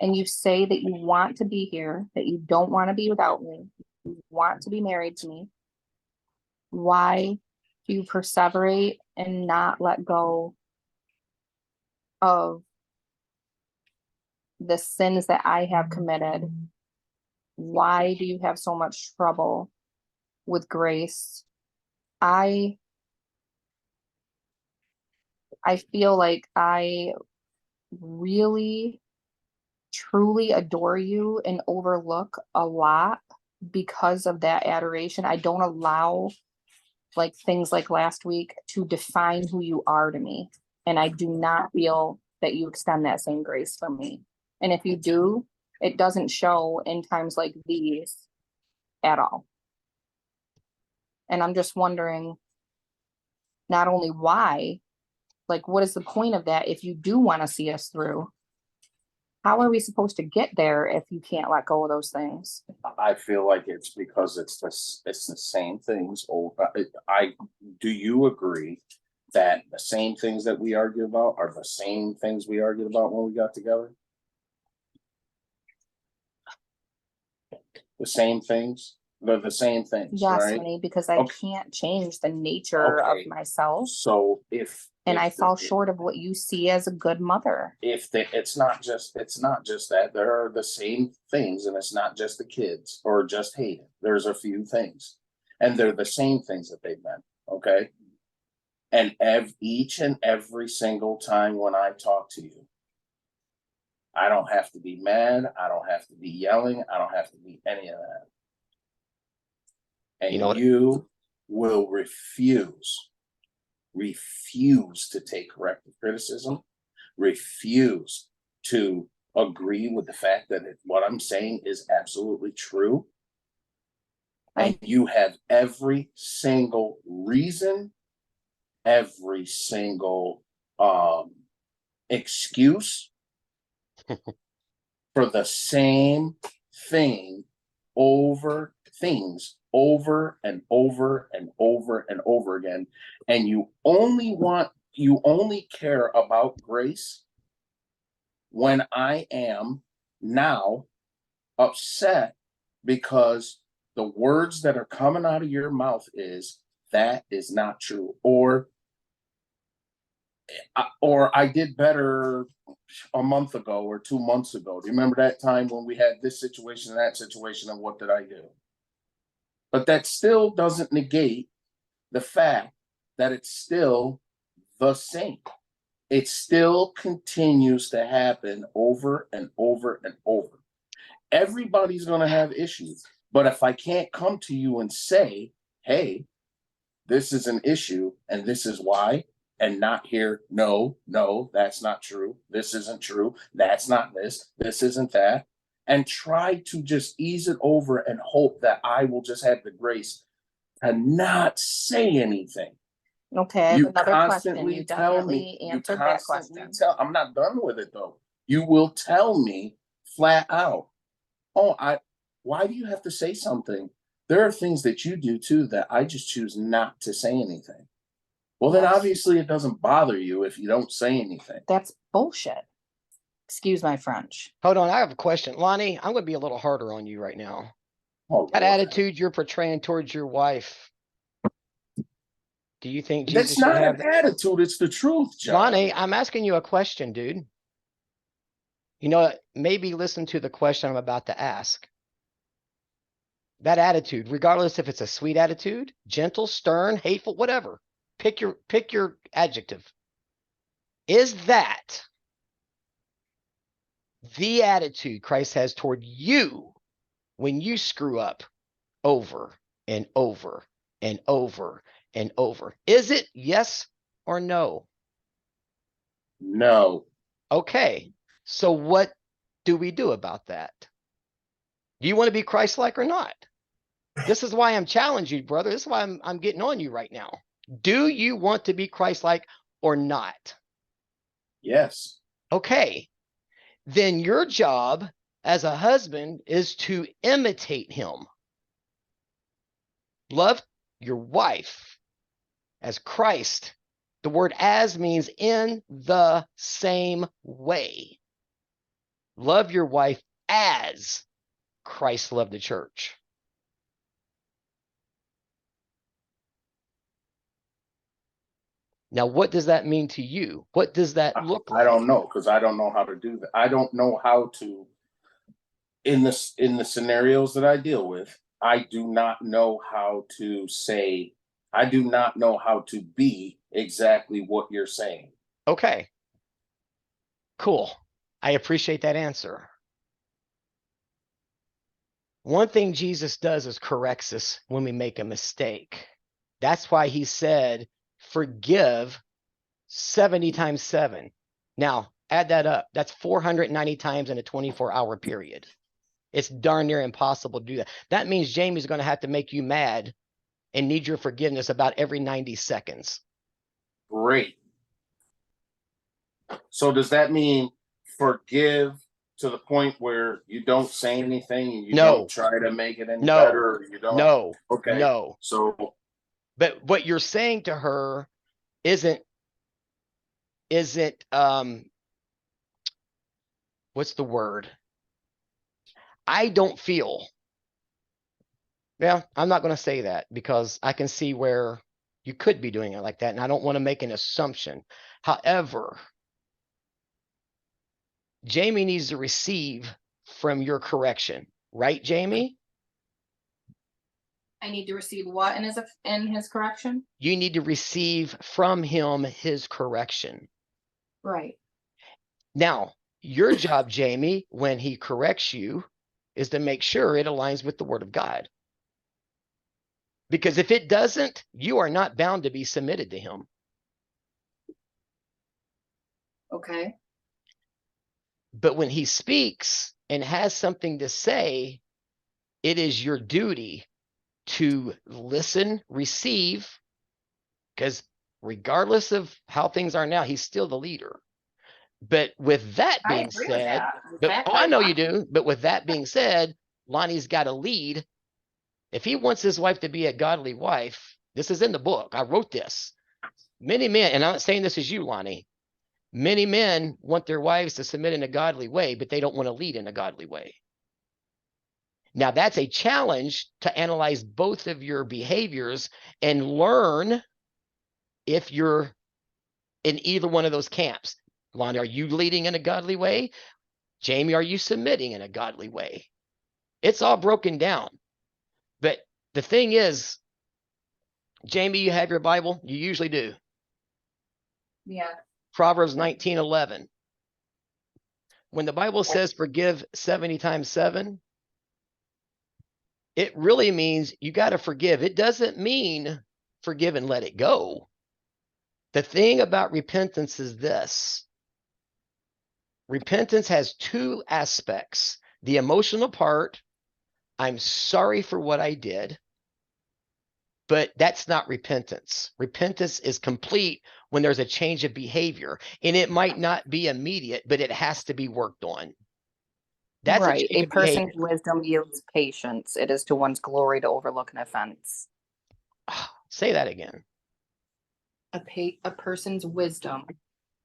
and you say that you want to be here, that you don't want to be without me, you want to be married to me, why do you perseverate and not let go of the sins that I have committed? Why do you have so much trouble with Grace? I feel like I really truly adore you and overlook a lot because of that adoration. I don't allow like things like last week to define who you are to me. And I do not feel that you extend that same grace for me. And if you do, it doesn't show in times like these at all. And I'm just wondering not only why, like, what is the point of that if you do want to see us through? How are we supposed to get there if you can't let go of those things?
I feel like it's because it's the same things. Do you agree that the same things that we argue about are the same things we argued about when we got together? The same things? They're the same things,
Yes,
right?
honey, because I
Okay.
can't change the nature of
Okay.
myself.
So
And I fall short of what you see as a good mother.
it's not just that. There are the same things, and it's not just the kids or just Hayden. There's a few things, and they're the same things that they've been. Okay. And each and every single time when I talk to you, I don't have to be mad. I don't have to be yelling. I don't have to be any of that. And
You know what?
you will refuse to take corrective criticism, refuse to agree with the fact that what I'm saying is absolutely true. And you have every single reason, every single excuse for the same thing over and over and over and over again. And you only care about Grace when I am now upset because the words that are coming out of your mouth is that is not true, or I did better a month ago or 2 months ago. Do you remember that time when we had this situation and that situation, and what did I do? But that still doesn't negate the fact that it's still the same. It still continues to happen over and over and over. Everybody's going to have issues. But if I can't come to you and say, hey, this is an issue and this is why, and not hear, no, that's not true. This isn't true. That's not this. This isn't that. And try to just ease it over and hope that I will just have the grace to not say anything.
Okay, I have
You
another question.
constantly
You
tell me.
definitely answered that question.
I'm not done with it though. You will tell me flat out, why do you have to say something? There are things that you do too that I just choose not to say anything. Well, then obviously it doesn't bother you if you don't say anything.
That's bullshit. Excuse my French.
Hold on, I have a question. Lonnie, I'm going to be a little harder on you right now.
Oh,
That
Lord.
attitude you're portraying towards your wife. Do you think
That's
Jesus should
not
have
an
that?
attitude. It's the truth, John.
Lonnie, I'm asking you a question, dude. You know, maybe listen to the question I'm about to ask. That attitude, regardless if it's a sweet attitude, gentle, stern, hateful, whatever. Pick your adjective. Is that the attitude Christ has toward you when you screw up over and over and over and over? Is it yes or no?
No.
Okay. So what do we do about that? Do you want to be Christ-like or not? This is why I'm challenging you, brother. This is why I'm getting on you right now. Do you want to be Christ-like or not?
Yes.
Okay. Then your job as a husband is to imitate him. Love your wife as Christ. The word as means in the same way. Love your wife as Christ loved the church. Now, what does that mean to you? What does that look like?
I don't know, because I don't know how to do that. I don't know how to, in the scenarios that I deal with, I do not know how to say, I do not know how to be exactly what you're saying.
Okay. Cool. I appreciate that answer. One thing Jesus does is corrects us when we make a mistake. That's why he said, forgive 70 times 7. Now, add that up. That's 490 times in a 24-hour period. It's darn near impossible to do that. That means Jamie's going to have to make you mad and need your forgiveness about every 90 seconds.
Great. So does that mean forgive to the point where you don't say anything and you
No.
don't try to make it any
No.
better, or you don't?
No.
Okay.
No.
So
But what you're saying to her isn't what's the word? I don't feel. Yeah, I'm not going to say that because I can see where you could be doing it like that, and I don't want to make an assumption. However, Jamie needs to receive from your correction, right, Jamie?
I need to receive what in his correction?
You need to receive from him his correction.
Right.
Now, your job, Jamie, when he corrects you, is to make sure it aligns with the word of God. Because if it doesn't, you are not bound to be submitted to him.
Okay.
But when he speaks and has something to say, it is your duty to listen, receive, because regardless of how things are now, he's still the leader. But with that
I
being
agree
said,
with that. In
but,
fact,
oh, I know you do. But with that being said, Lonnie's got to lead. If he wants his wife to be a godly wife, this is in the book. I wrote this. Many men, and I'm not saying this is you, Lonnie. Many men want their wives to submit in a godly way, but they don't want to lead in a godly way. Now, that's a challenge to analyze both of your behaviors and learn if you're in either one of those camps. Lonnie, are you leading in a godly way? Jamie, are you submitting in a godly way? It's all broken down. But the thing is, Jamie, you have your Bible? You usually do.
Yeah.
Proverbs 19:11. When the Bible says forgive 70 times 7, it really means you got to forgive. It doesn't mean forgive and let it go. The thing about repentance is this. Repentance has two aspects. The emotional part, I'm sorry for what I did, but that's not repentance. Repentance is complete when there's a change of behavior, and it might not be immediate, but it has to be worked on. That's
right.
a change
A
of behavior.
person's wisdom yields patience. It is to one's glory to overlook an offense.
Say that again.
A person's wisdom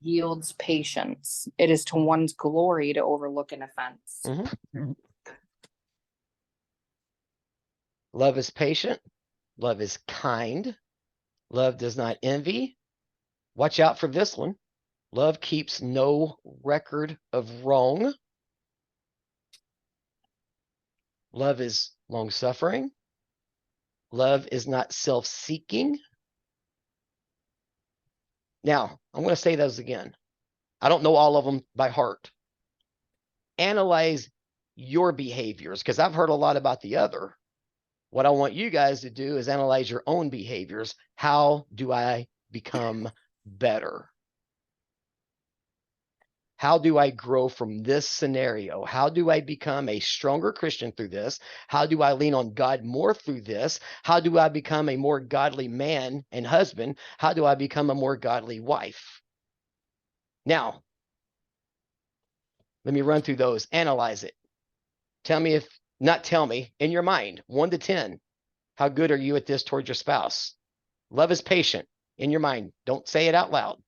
yields patience. It is to one's glory to overlook an offense.
Mhm. Love is patient. Love is kind. Love does not envy. Watch out for this one. Love keeps no record of wrong. Love is long-suffering. Love is not self-seeking. Now, I'm going to say those again. I don't know all of them by heart. Analyze your behaviors, because I've heard a lot about the other. What I want you guys to do is analyze your own behaviors. How do I become better? How do I grow from this scenario? How do I become a stronger Christian through this? How do I lean on God more through this? How do I become a more godly man and husband? How do I become a more godly wife? Now, let me run through those. Analyze it. Tell me if, not tell me, in your mind, 1 to 10, how good are you at this towards your spouse? Love is patient. In your mind, don't say it out loud.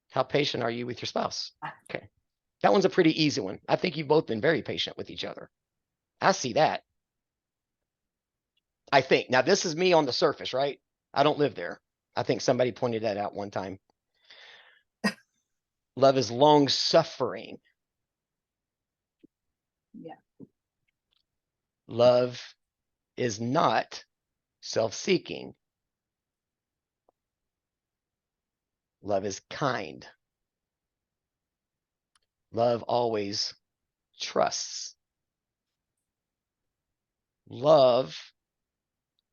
How patient are you with your spouse? Okay. That one's a pretty easy one. I think you've both been very patient with each other. I see that. I think. Now, this is me on the surface, right? I don't live there. I think somebody pointed that out one time. Love is long-suffering.
Yeah.
Love is not self-seeking. Love is kind. Love always trusts. Love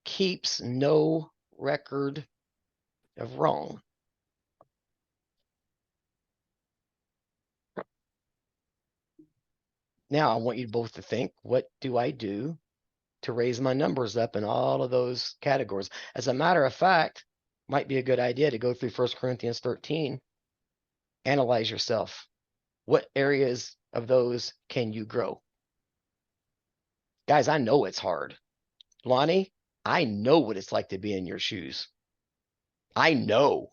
keeps no record of wrong. Now, I want you both to think, what do I do to raise my numbers up in all of those categories? As a matter of fact, might be a good idea to go through 1 Corinthians 13, analyze yourself. What areas of those can you grow? Guys, I know it's hard. Lonnie, I know what it's like to be in your shoes. I know.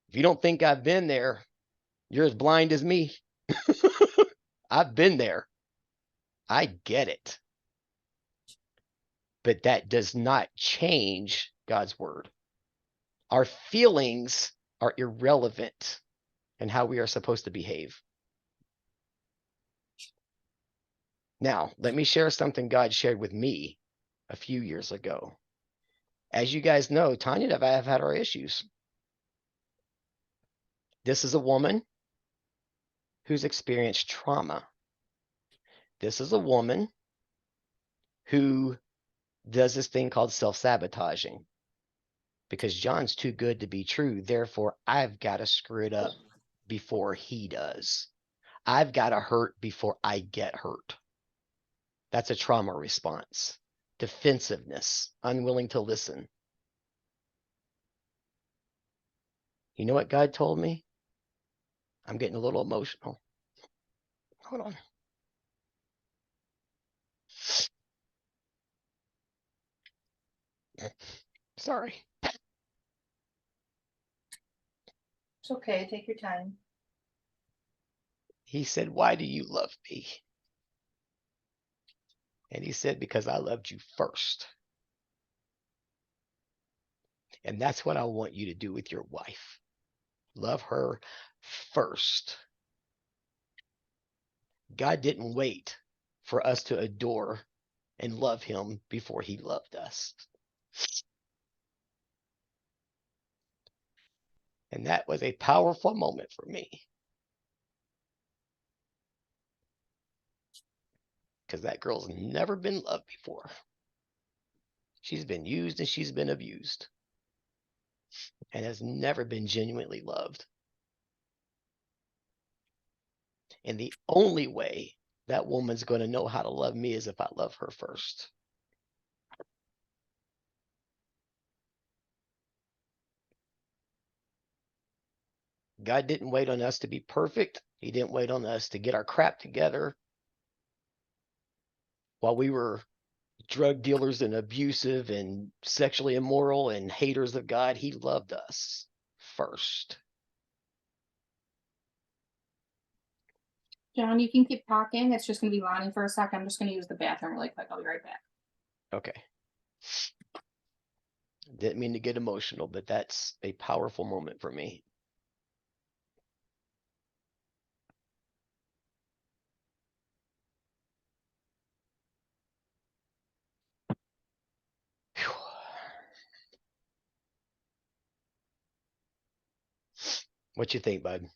If you don't think I've been there, you're as blind as me. I've been there. I get it. But that does not change God's word. Our feelings are irrelevant in how we are supposed to behave. Now, let me share something God shared with me a few years ago. As you guys know, Tanya and I have had our issues. This is a woman who's experienced trauma. This is a woman who does this thing called self-sabotaging. Because John's too good to be true, therefore I've got to screw it up before he does. I've got to hurt before I get hurt. That's a trauma response. Defensiveness, unwilling to listen. You know what God told me? I'm getting a little emotional. Hold on. Sorry.
It's okay. Take your time.
He said, why do you love me? And he said, because I loved you first. And that's what I want you to do with your wife. Love her first. God didn't wait for us to adore and love him before he loved us. And that was a powerful moment for me. Because that girl's never been loved before. She's been used and she's been abused. And has never been genuinely loved. And the only way that woman's going to know how to love me is if I love her first. God didn't wait on us to be perfect. He didn't wait on us to get our crap together while we were drug dealers and abusive and sexually immoral and haters of God. He loved us first.
John, you can keep talking. It's just gonna be Lonnie for a sec. I'm just gonna use the bathroom really quick. I'll be right back.
Okay. Didn't mean to get emotional, but that's a powerful moment for me. Phew. What you think, bud?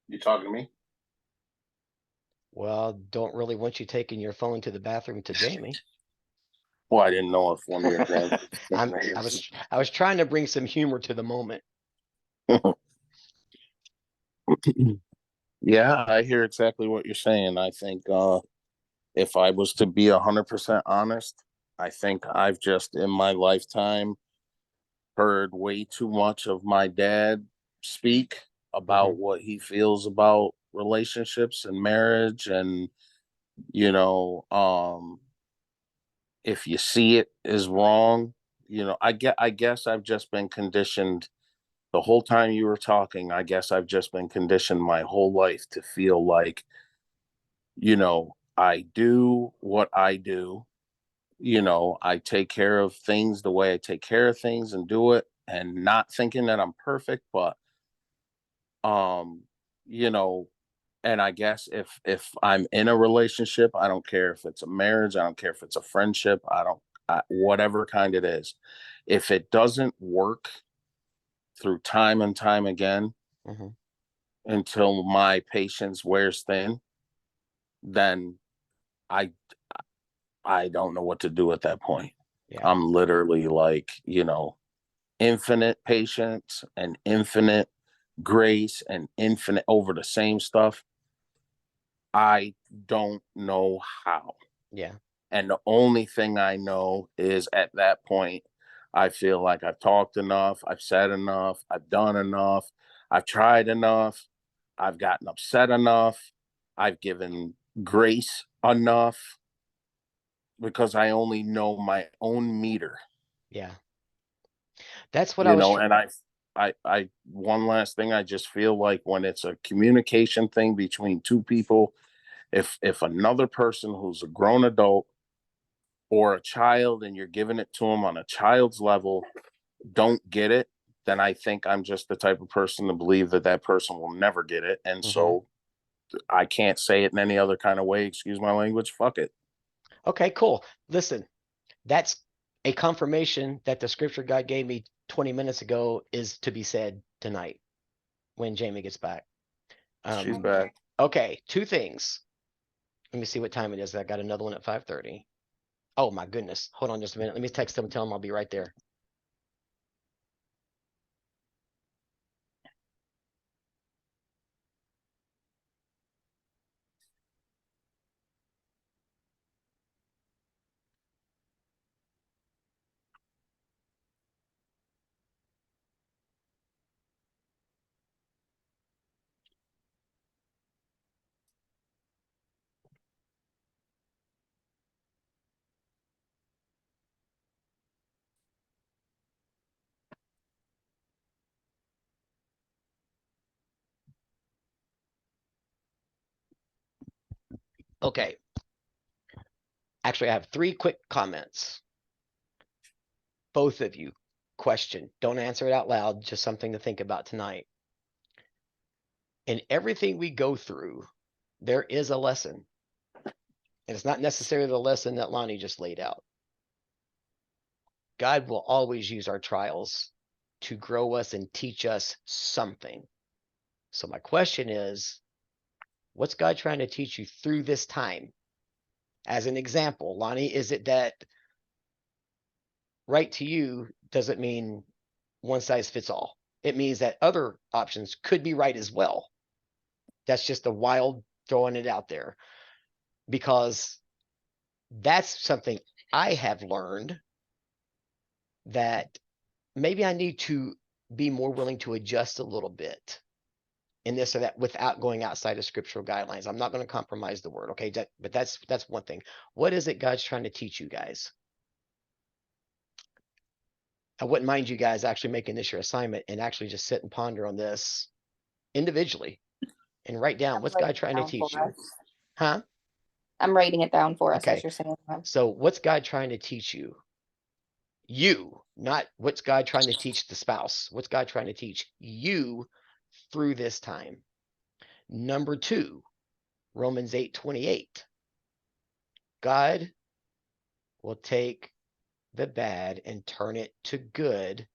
You talking to me?
Well, don't really want you taking your phone to the bathroom to Jamie.
Well, I didn't know if one of your grand.
I was trying to bring some humor to the moment.
Yeah, I hear exactly what you're saying. I think if I was to be 100% honest, I think I've just in my lifetime heard way too much of my dad speak about what he feels about relationships and marriage, and you know, if you see it is wrong, I guess I've just been conditioned the whole time you were talking. I guess I've just been conditioned my whole life to feel like, I do what I do. I take care of things the way I take care of things and do it, and not thinking that I'm perfect, but um, you know, and I guess if I'm in a relationship, I don't care if it's a marriage, I don't care if it's a friendship, whatever kind it is. If it doesn't work through time and time again
Mhm.
until my patience wears thin, then I I don't know what to do at that point.
Yeah.
I'm literally like, infinite patience and infinite grace and infinite over the same stuff. I don't know how.
Yeah.
And the only thing I know is at that point, I feel like I've talked enough, I've said enough, I've done enough, I've tried enough, I've gotten upset enough, I've given grace enough, because I only know my own meter,
Yeah. That's what I was.
and one last thing, I just feel like when it's a communication thing between two people, if another person who's a grown adult or a child and you're giving it to them on a child's level don't get it, then I think I'm just the type of person to believe that that person will never get it. And so I can't say it in any other kind of way. Excuse my language. Fuck it.
Okay, cool. Listen, that's a confirmation that the scripture God gave me 20 minutes ago is to be said tonight when Jamie gets back.
She's back.
Okay, two things. Let me see what time it is. I got another one at 5:30. Oh my goodness. Hold on just a minute. Let me text them and tell them I'll be right there. Okay. Actually, I have three quick comments. Both of you. Question. Don't answer it out loud. Just something to think about tonight. In everything we go through, there is a lesson. And it's not necessarily the lesson that Lonnie just laid out. God will always use our trials to grow us and teach us something. So my question is, what's God trying to teach you through this time? As an example, Lonnie, is it that right to you doesn't mean one size fits all? It means that other options could be right as well. That's just a wild throwing it out there, because that's something I have learned, that maybe I need to be more willing to adjust a little bit in this or that without going outside of scriptural guidelines. I'm not going to compromise the word. Okay. But that's one thing. What is it God's trying to teach you guys? I wouldn't mind you guys actually making this your assignment and actually just sit and ponder on this individually and write down,
I'm
what's
writing
God
it
trying to
down
teach
for
you?
us.
Huh?
I'm writing it down for us as
Okay.
you're saying that.
So what's God trying to teach you? You, not what's God trying to teach the spouse. What's God trying to teach you through this time? Number 2, Romans 8:28. God will take the bad and turn it to good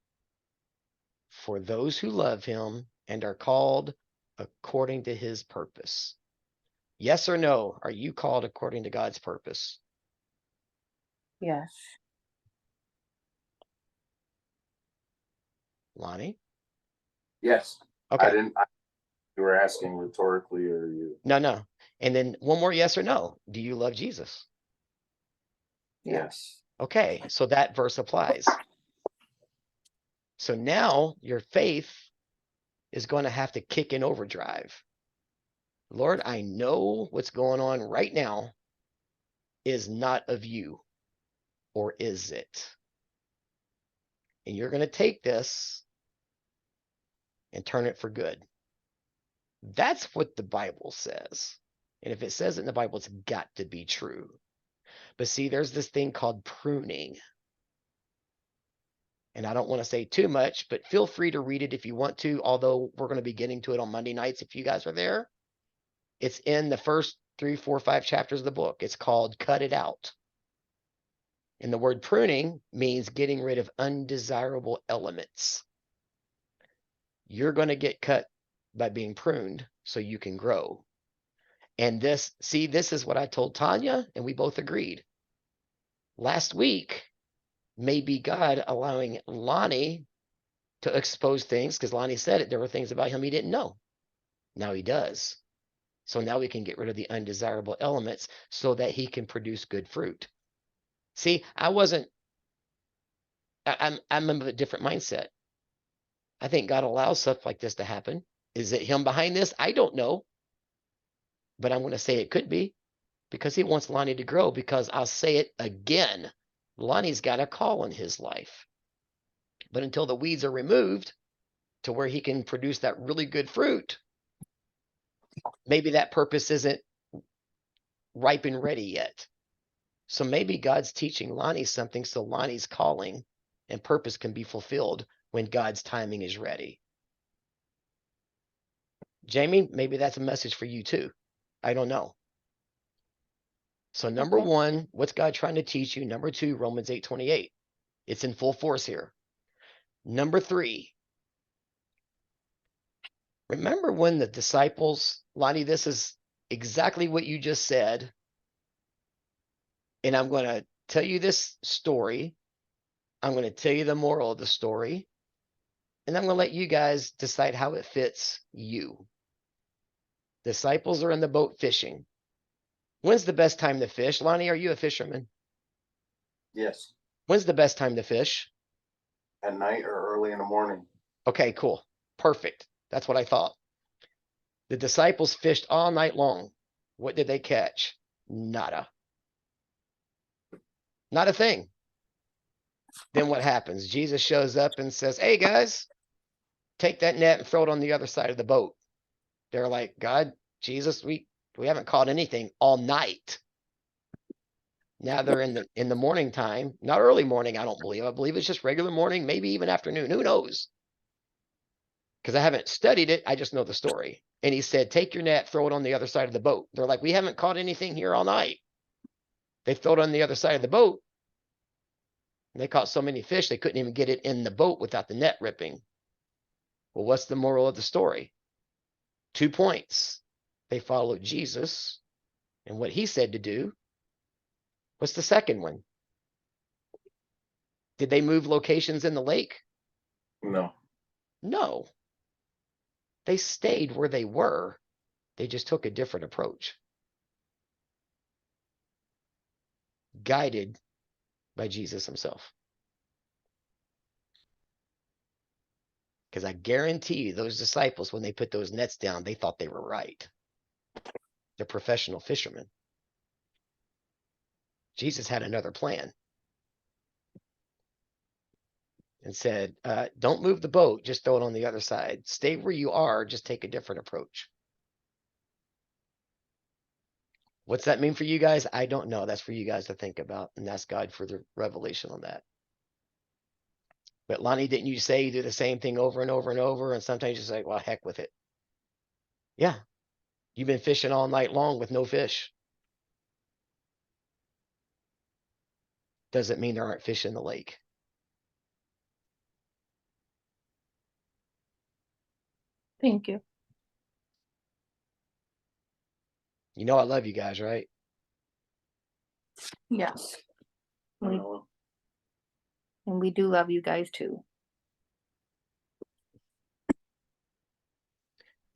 for those who love him and are called according to his purpose. Yes or no? Are you called according to God's purpose?
Yes.
Lonnie?
Yes, I
Okay.
didn't, you were asking rhetorically or you?
No. And then one more yes or no. Do you love Jesus?
Yes.
Okay. So that verse applies. So now your faith is going to have to kick in overdrive. Lord, I know what's going on right now is not of you, or is it? And you're going to take this and turn it for good. That's what the Bible says. And if it says it in the Bible, it's got to be true. But see, there's this thing called pruning. And I don't want to say too much, but feel free to read it if you want to, although we're going to be getting to it on Monday nights if you guys are there. It's in the first 3, 4, 5 chapters of the book. It's called Cut It Out. And the word pruning means getting rid of undesirable elements. You're going to get cut by being pruned so you can grow. And this is what I told Tanya, and we both agreed. Last week may be God allowing Lonnie to expose things, because Lonnie said it. There were things about him he didn't know. Now he does. So now we can get rid of the undesirable elements so that he can produce good fruit. See, I'm of a different mindset. I think God allows stuff like this to happen. Is it him behind this? I don't know. But I'm going to say it could be, because he wants Lonnie to grow, because I'll say it again. Lonnie's got a call in his life. But until the weeds are removed to where he can produce that really good fruit, maybe that purpose isn't ripe and ready yet. So maybe God's teaching Lonnie something so Lonnie's calling and purpose can be fulfilled when God's timing is ready. Jamie, maybe that's a message for you too. I don't know. So number
Okay.
1, what's God trying to teach you? Number 2, Romans 8:28. It's in full force here. Number 3, remember when the disciples, Lonnie, this is exactly what you just said. And I'm going to tell you this story. I'm going to tell you the moral of the story. And I'm going to let you guys decide how it fits you. Disciples are in the boat fishing. When's the best time to fish? Lonnie, are you a fisherman?
Yes,
When's the best time to fish?
at night or early in the morning.
Okay, cool. Perfect. That's what I thought. The disciples fished all night long. What did they catch? Nada. Not a thing. Then what happens? Jesus shows up and says, hey guys, take that net and throw it on the other side of the boat. They're like, God, Jesus, we haven't caught anything all night. Now they're in the morning time, not early morning, I don't believe. I believe it's just regular morning, maybe even afternoon. Who knows? Because I haven't studied it. I just know the story. And he said, take your net, throw it on the other side of the boat. They're like, we haven't caught anything here all night. They throw it on the other side of the boat. And they caught so many fish, they couldn't even get it in the boat without the net ripping. Well, what's the moral of the story? 2 points. They followed Jesus and what he said to do. What's the second one? Did they move locations in the lake?
No.
No. They stayed where they were. They just took a different approach. Guided by Jesus himself. Because I guarantee you, those disciples, when they put those nets down, they thought they were right. They're professional fishermen. Jesus had another plan. and said, don't move the boat, just throw it on the other side. Stay where you are, just take a different approach. What's that mean for you guys? I don't know. That's for you guys to think about and ask God for the revelation on that. But Lonnie, didn't you say you do the same thing over and over and over? And sometimes you're just like, well, heck with it. Yeah. You've been fishing all night long with no fish. Doesn't mean there aren't fish in the lake.
Thank you.
You know I love you guys, right?
Yes.
You
We-
know,
And we do love you guys too.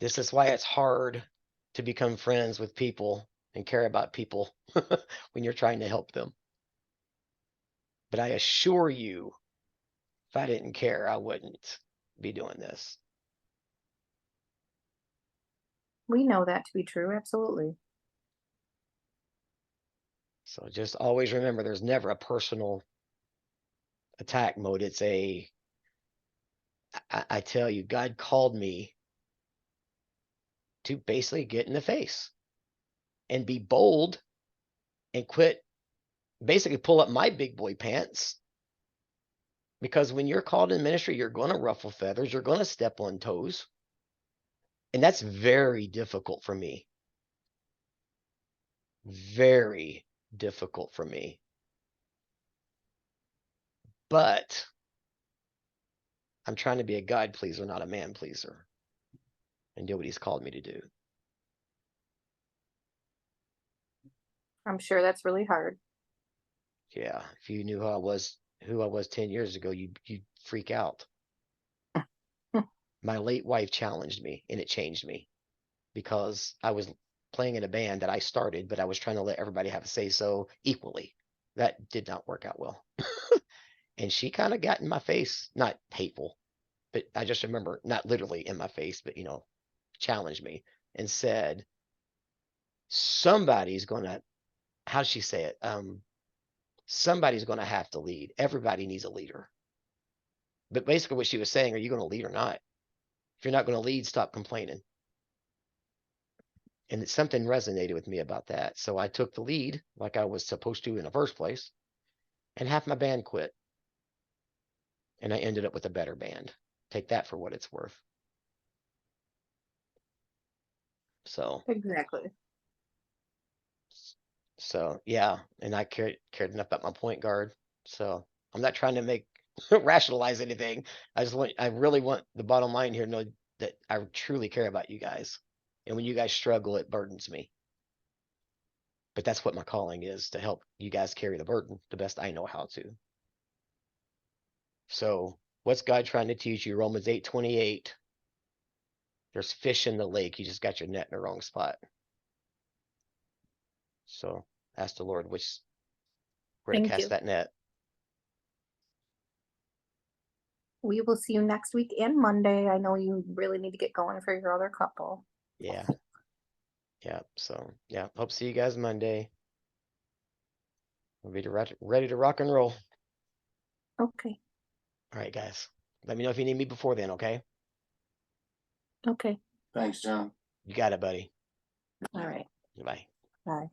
This is why it's hard to become friends with people and care about people when you're trying to help them. But I assure you, if I didn't care, I wouldn't be doing this.
We know that to be true, absolutely.
So just always remember there's never a personal attack mode. It's I tell you, God called me to basically get in the face and be bold and quit, basically pull up my big boy pants. Because when you're called in ministry, you're going to ruffle feathers, you're going to step on toes. And that's very difficult for me. Very difficult for me. But I'm trying to be a God pleaser, not a man pleaser, and do what he's called me to do.
I'm sure that's really hard.
Yeah, if you knew who I was 10 years ago, you'd freak out. My late wife challenged me and it changed me because I was playing in a band that I started, but I was trying to let everybody have a say so equally. That did not work out well. And she kind of got in my face, not hateful, but I just remember not literally in my face, but challenged me and said, somebody's gonna, how'd she say it? Somebody's gonna have to lead. Everybody needs a leader. But basically what she was saying, are you gonna lead or not? If you're not gonna lead, stop complaining. And something resonated with me about that. So I took the lead like I was supposed to in the first place, and half my band quit. And I ended up with a better band. Take that for what it's worth. So
Exactly.
yeah, and I cared enough about my point guard. So I'm not trying to make rationalize anything. I really want the bottom line here to know that I truly care about you guys. And when you guys struggle, it burdens me. But that's what my calling is, to help you guys carry the burden the best I know how to. So what's God trying to teach you? Romans 8:28. There's fish in the lake. You just got your net in the wrong spot. So ask the Lord where to
Thank
cast
you.
that net.
We will see you next week and Monday. I know you really need to get going for your other couple.
Yeah. Yeah. So yeah, hope to see you guys Monday. We'll be ready to rock and roll.
Okay.
All right, guys. Let me know if you need me before then, okay?
Okay.
thanks, John.
You got it, buddy.
All right.
Bye.
Bye.